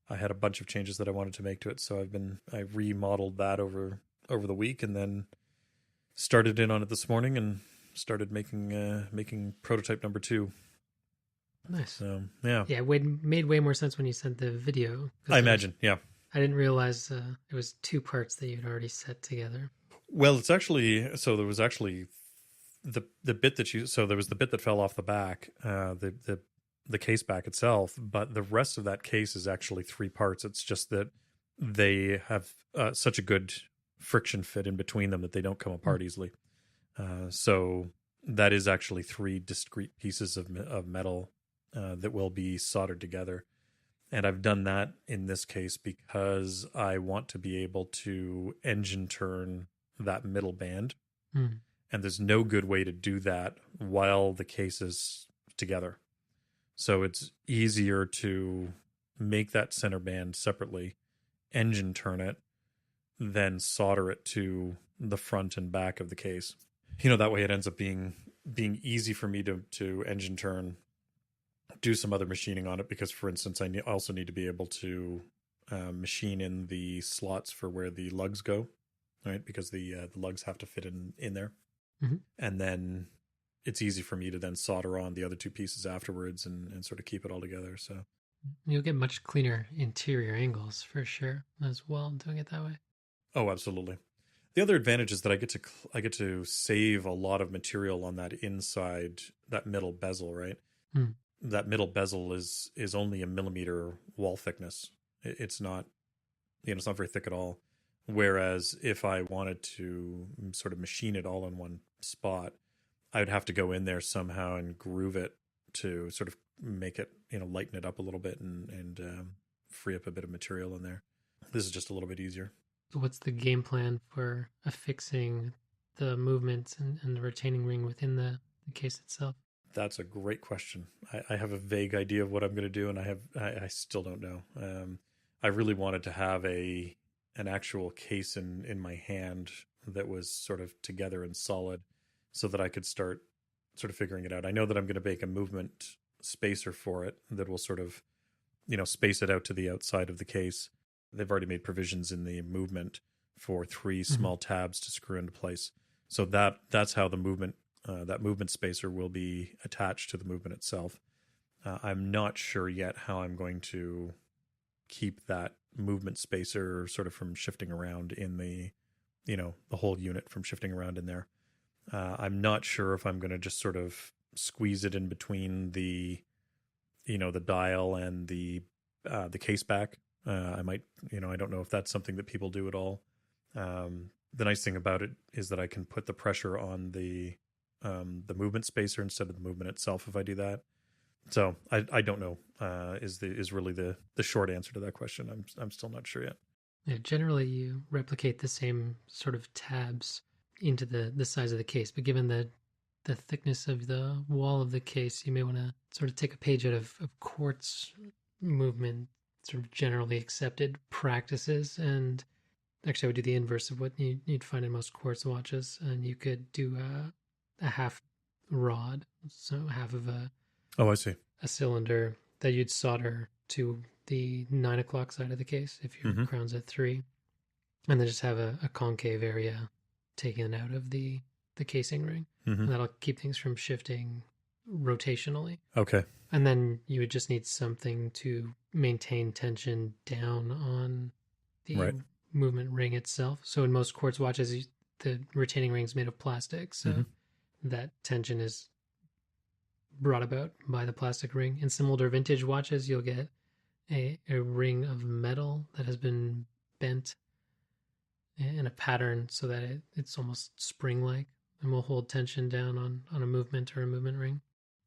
I had a bunch of changes that I wanted to make to it. So I remodeled that over the week, and then started in on it this morning and started making prototype number 2. Nice. So yeah, it made way more sense when you sent the video. I imagine. Yeah, I didn't realize it was 2 parts that you'd already set together. Well, it's actually there was actually the bit there was the bit that fell off the back, the case back itself, but the rest of that case is actually 3 parts. It's just that they have such a good friction fit in between them that they don't come apart easily. So that is actually 3 discrete pieces of metal that will be soldered together. And I've done that in this case because I want to be able to engine turn that middle band. And there's no good way to do that while the case is together. So it's easier to make that center band separately, engine turn it, then solder it to the front and back of the case. That way it ends up being easy for me to engine turn, do some other machining on it, because, for instance, I also need to be able to machine in the slots for where the lugs go, right? Because the lugs have to fit in there. Mm-hmm. And then it's easy for me to then solder on the other two pieces afterwards and sort of keep it all together. So you'll get much cleaner interior angles for sure as well doing it that way. Oh, absolutely. The other advantage is that I get to save a lot of material on that inside, that middle bezel, right? Hmm. That middle bezel is only a millimeter wall thickness. It's not, it's not very thick at all. Whereas if I wanted to sort of machine it all in one spot, I would have to go in there somehow and groove it to sort of make it, lighten it up a little bit and free up a bit of material in there. This is just a little bit easier. What's the game plan for affixing the movements and the retaining ring within the case itself? That's a great question. I have a vague idea of what I'm going to do, and I still don't know. I really wanted to have an actual case in my hand that was sort of together and solid, so that I could start sort of figuring it out. I know that I'm going to make a movement spacer for it that will sort of, space it out to the outside of the case. They've already made provisions in the movement for 3 small tabs to screw into place. So that's how the movement, that movement spacer will be attached to the movement itself. I'm not sure yet how I'm going to keep that movement spacer sort of from shifting around in the, the whole unit from shifting around in there. I'm not sure if I'm going to just sort of squeeze it in between the, the dial and the case back. I might, I don't know if that's something that people do at all. The nice thing about it is that I can put the pressure on the movement spacer instead of the movement itself if I do that. So I don't know, is really the short answer to that question. I'm still not sure yet. Yeah, generally you replicate the same sort of tabs into the size of the case, but given the thickness of the wall of the case, you may want to sort of take a page out of quartz movement, sort of generally accepted practices, and actually I would do the inverse of what you'd find in most quartz watches, and you could do a half rod, so half of a cylinder that you'd solder to the 9 o'clock side of the case if your crown's at 3, and then just have a concave area taken out of the casing ring. And that'll keep things from shifting rotationally. Okay. And then you would just need something to maintain tension down on the movement ring itself. So in most quartz watches, the retaining ring is made of plastic, so that tension is brought about by the plastic ring. In some older vintage watches, you'll get a ring of metal that has been bent in a pattern so that it's almost spring-like and will hold tension down on a movement or a movement ring.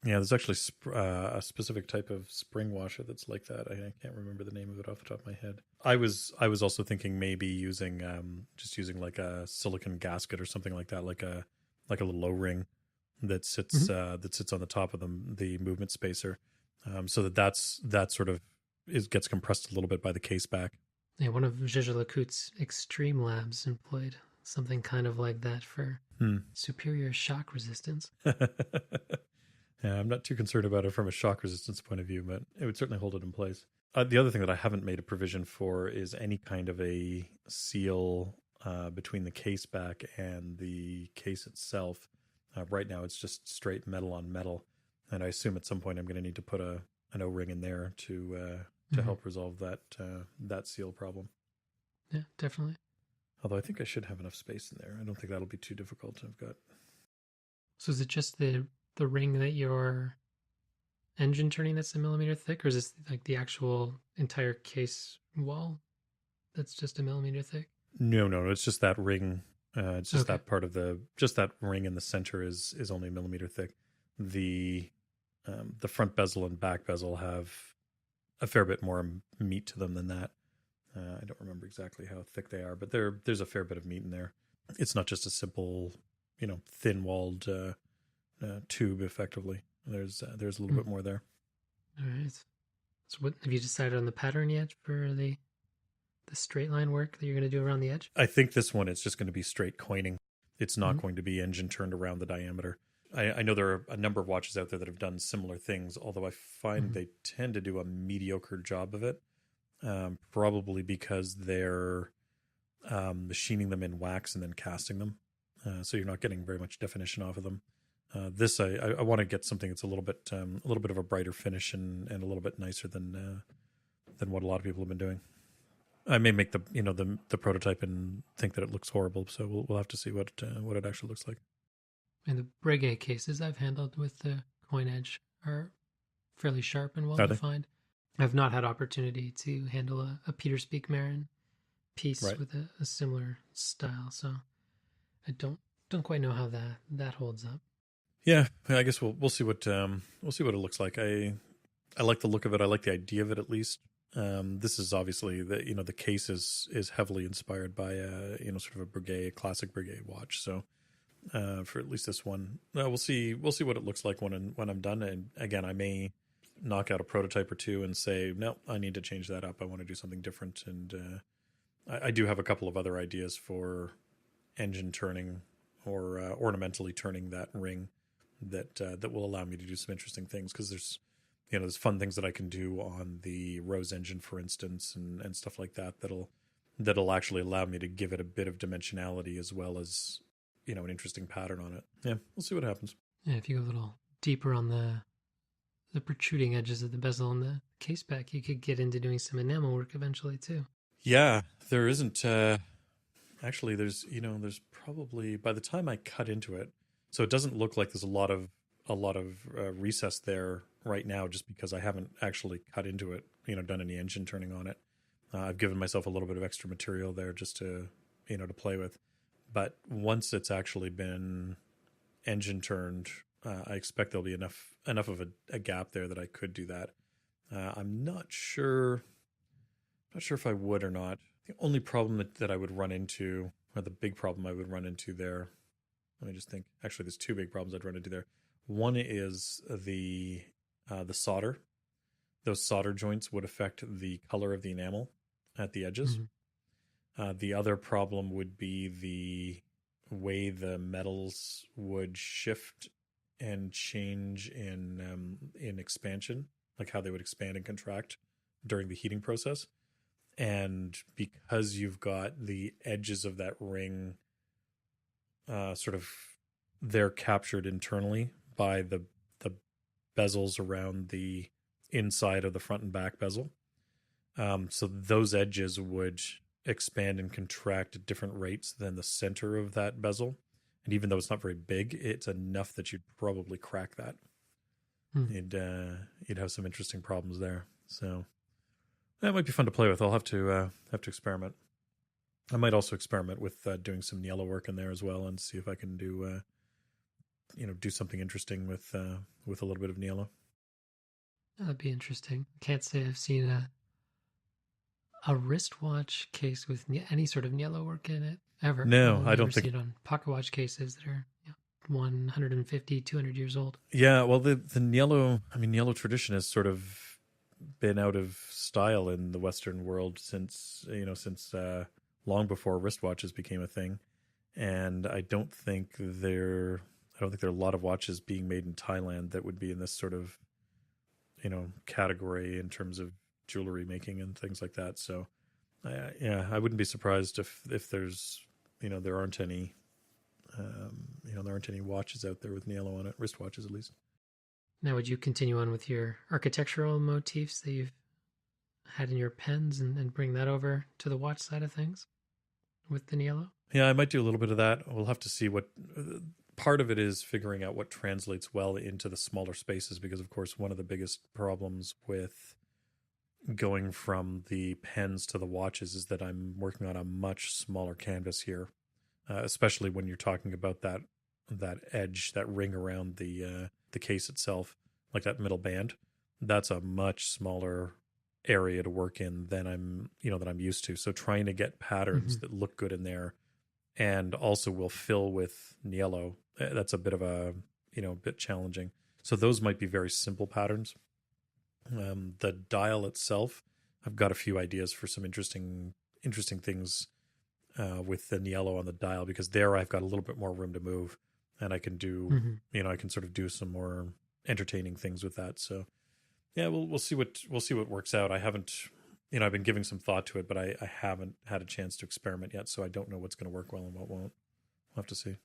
Yeah, there's actually a specific type of spring washer that's like that. I can't remember the name of it off the top of my head. I was also thinking maybe using like a silicon gasket or something like that, like a little O-ring that sits on the top of the movement spacer, so that sort of gets compressed a little bit by the case back. Yeah, one of Gégé Lecout's extreme labs employed something kind of like that for superior shock resistance. Yeah, I'm not too concerned about it from a shock resistance point of view, but it would certainly hold it in place. The other thing that I haven't made a provision for is any kind of a seal between the case back and the case itself. Right now, it's just straight metal on metal, and I assume at some point I'm going to need to put an O-ring in there to help resolve that seal problem. Yeah, definitely. Although I think I should have enough space in there. I don't think that'll be too difficult. I've got. So is it just the ring that you're engine turning that's a millimeter thick, or is this like the actual entire case wall that's just a millimeter thick? No, it's just that ring. It's just that part of that ring in the center is only a millimeter thick. The front bezel and back bezel have a fair bit more meat to them than that. I don't remember exactly how thick they are, but there's a fair bit of meat in there. It's not just a simple, thin-walled tube. Effectively, there's a little bit more there. All right. So, what have you decided on the pattern yet for the the straight line work that you're going to do around the edge? I think this one is just going to be straight coining. It's not Mhm. going to be engine turned around the diameter. I know there are a number of watches out there that have done similar things, although I find Mhm. they tend to do a mediocre job of it, probably because they're machining them in wax and then casting them. So you're not getting very much definition off of them. This I want to get something that's a little bit of a brighter finish and a little bit nicer than what a lot of people have been doing. I may make the prototype and think that it looks horrible, so we'll have to see what it actually looks like. And the Breguet cases I've handled with the coin edge are fairly sharp and well Are they? defined. I've not had opportunity to handle a Peter Speak Marin piece Right. with a similar style, so I don't quite know how that holds up. Yeah, I guess we'll see what it looks like. I like the look of it. I like the idea of it at least. This is obviously the case is heavily inspired by sort of a classic Breguet watch. So for at least this one, we'll see what it looks like when I'm done. And again, I may knock out a prototype or two and say no, I need to change that up. I want to do something different. And I do have a couple of other ideas for engine turning or ornamentally turning that ring that will allow me to do some interesting things, because there's fun things that I can do on the Rose engine, for instance, and stuff like that that'll actually allow me to give it a bit of dimensionality as well as an interesting pattern on it. Yeah, we'll see what happens. Yeah, if you go a little deeper on the protruding edges of the bezel and the case back, you could get into doing some enamel work eventually too. Yeah, there isn't actually there's probably, by the time I cut into it, so it doesn't look like there's a lot of recess there right now, just because I haven't actually cut into it, done any engine turning on it. I've given myself a little bit of extra material there just to to play with. But once it's actually been engine turned, I expect there'll be enough of a gap there that I could do that. I'm not sure if I would or not. The only problem that I would run into, or the big problem I would run into there, let me just think. Actually, there's two big problems I'd run into there. One is the solder. Those solder joints would affect the color of the enamel at the edges. Mhm. The other problem would be the way the metals would shift and change in expansion, like how they would expand and contract during the heating process. And because you've got the edges of that ring sort of, they're captured internally by the bezels around the inside of the front and back bezel. So those edges would expand and contract at different rates than the center of that bezel. And even though it's not very big, it's enough that you'd probably crack that. You'd have some interesting problems there. So that might be fun to play with. I'll have to experiment. I might also experiment with doing some Niello work in there as well, and see if I can do something interesting with a little bit of Niello. That'd be interesting. Can't say I've seen a wristwatch case with any sort of Niello work in it ever. No, I I've don't never think. seen it on pocket watch cases that are 150, 200 years old. Yeah, well, the Niello tradition has sort of been out of style in the Western world since long before wristwatches became a thing, and I don't think there are a lot of watches being made in Thailand that would be in this sort of category in terms of jewelry making and things like that. So I wouldn't be surprised if there's there aren't any watches out there with Niello on it, wristwatches at least. Now, would you continue on with your architectural motifs that you've had in your pens and bring that over to the watch side of things with the Niello? Yeah, I might do a little bit of that. We'll have to see what part of it is, figuring out what translates well into the smaller spaces, because of course one of the biggest problems with going from the pens to the watches is that I'm working on a much smaller canvas here, especially when you're talking about that edge, that ring around the case itself, like that middle band. That's a much smaller area to work in than I'm used to. So trying to get patterns that look good in there and also will fill with Niello, that's a bit of a bit challenging. So those might be very simple patterns. The dial itself, I've got a few ideas for some interesting interesting things with the yellow on the dial, because there I've got a little bit more room to move, and I can do, I can sort of do some more entertaining things with that. So yeah, we'll see what works out. I haven't, I've been giving some thought to it, but I haven't had a chance to experiment yet, so I don't know what's going to work well and what won't. We'll have to see.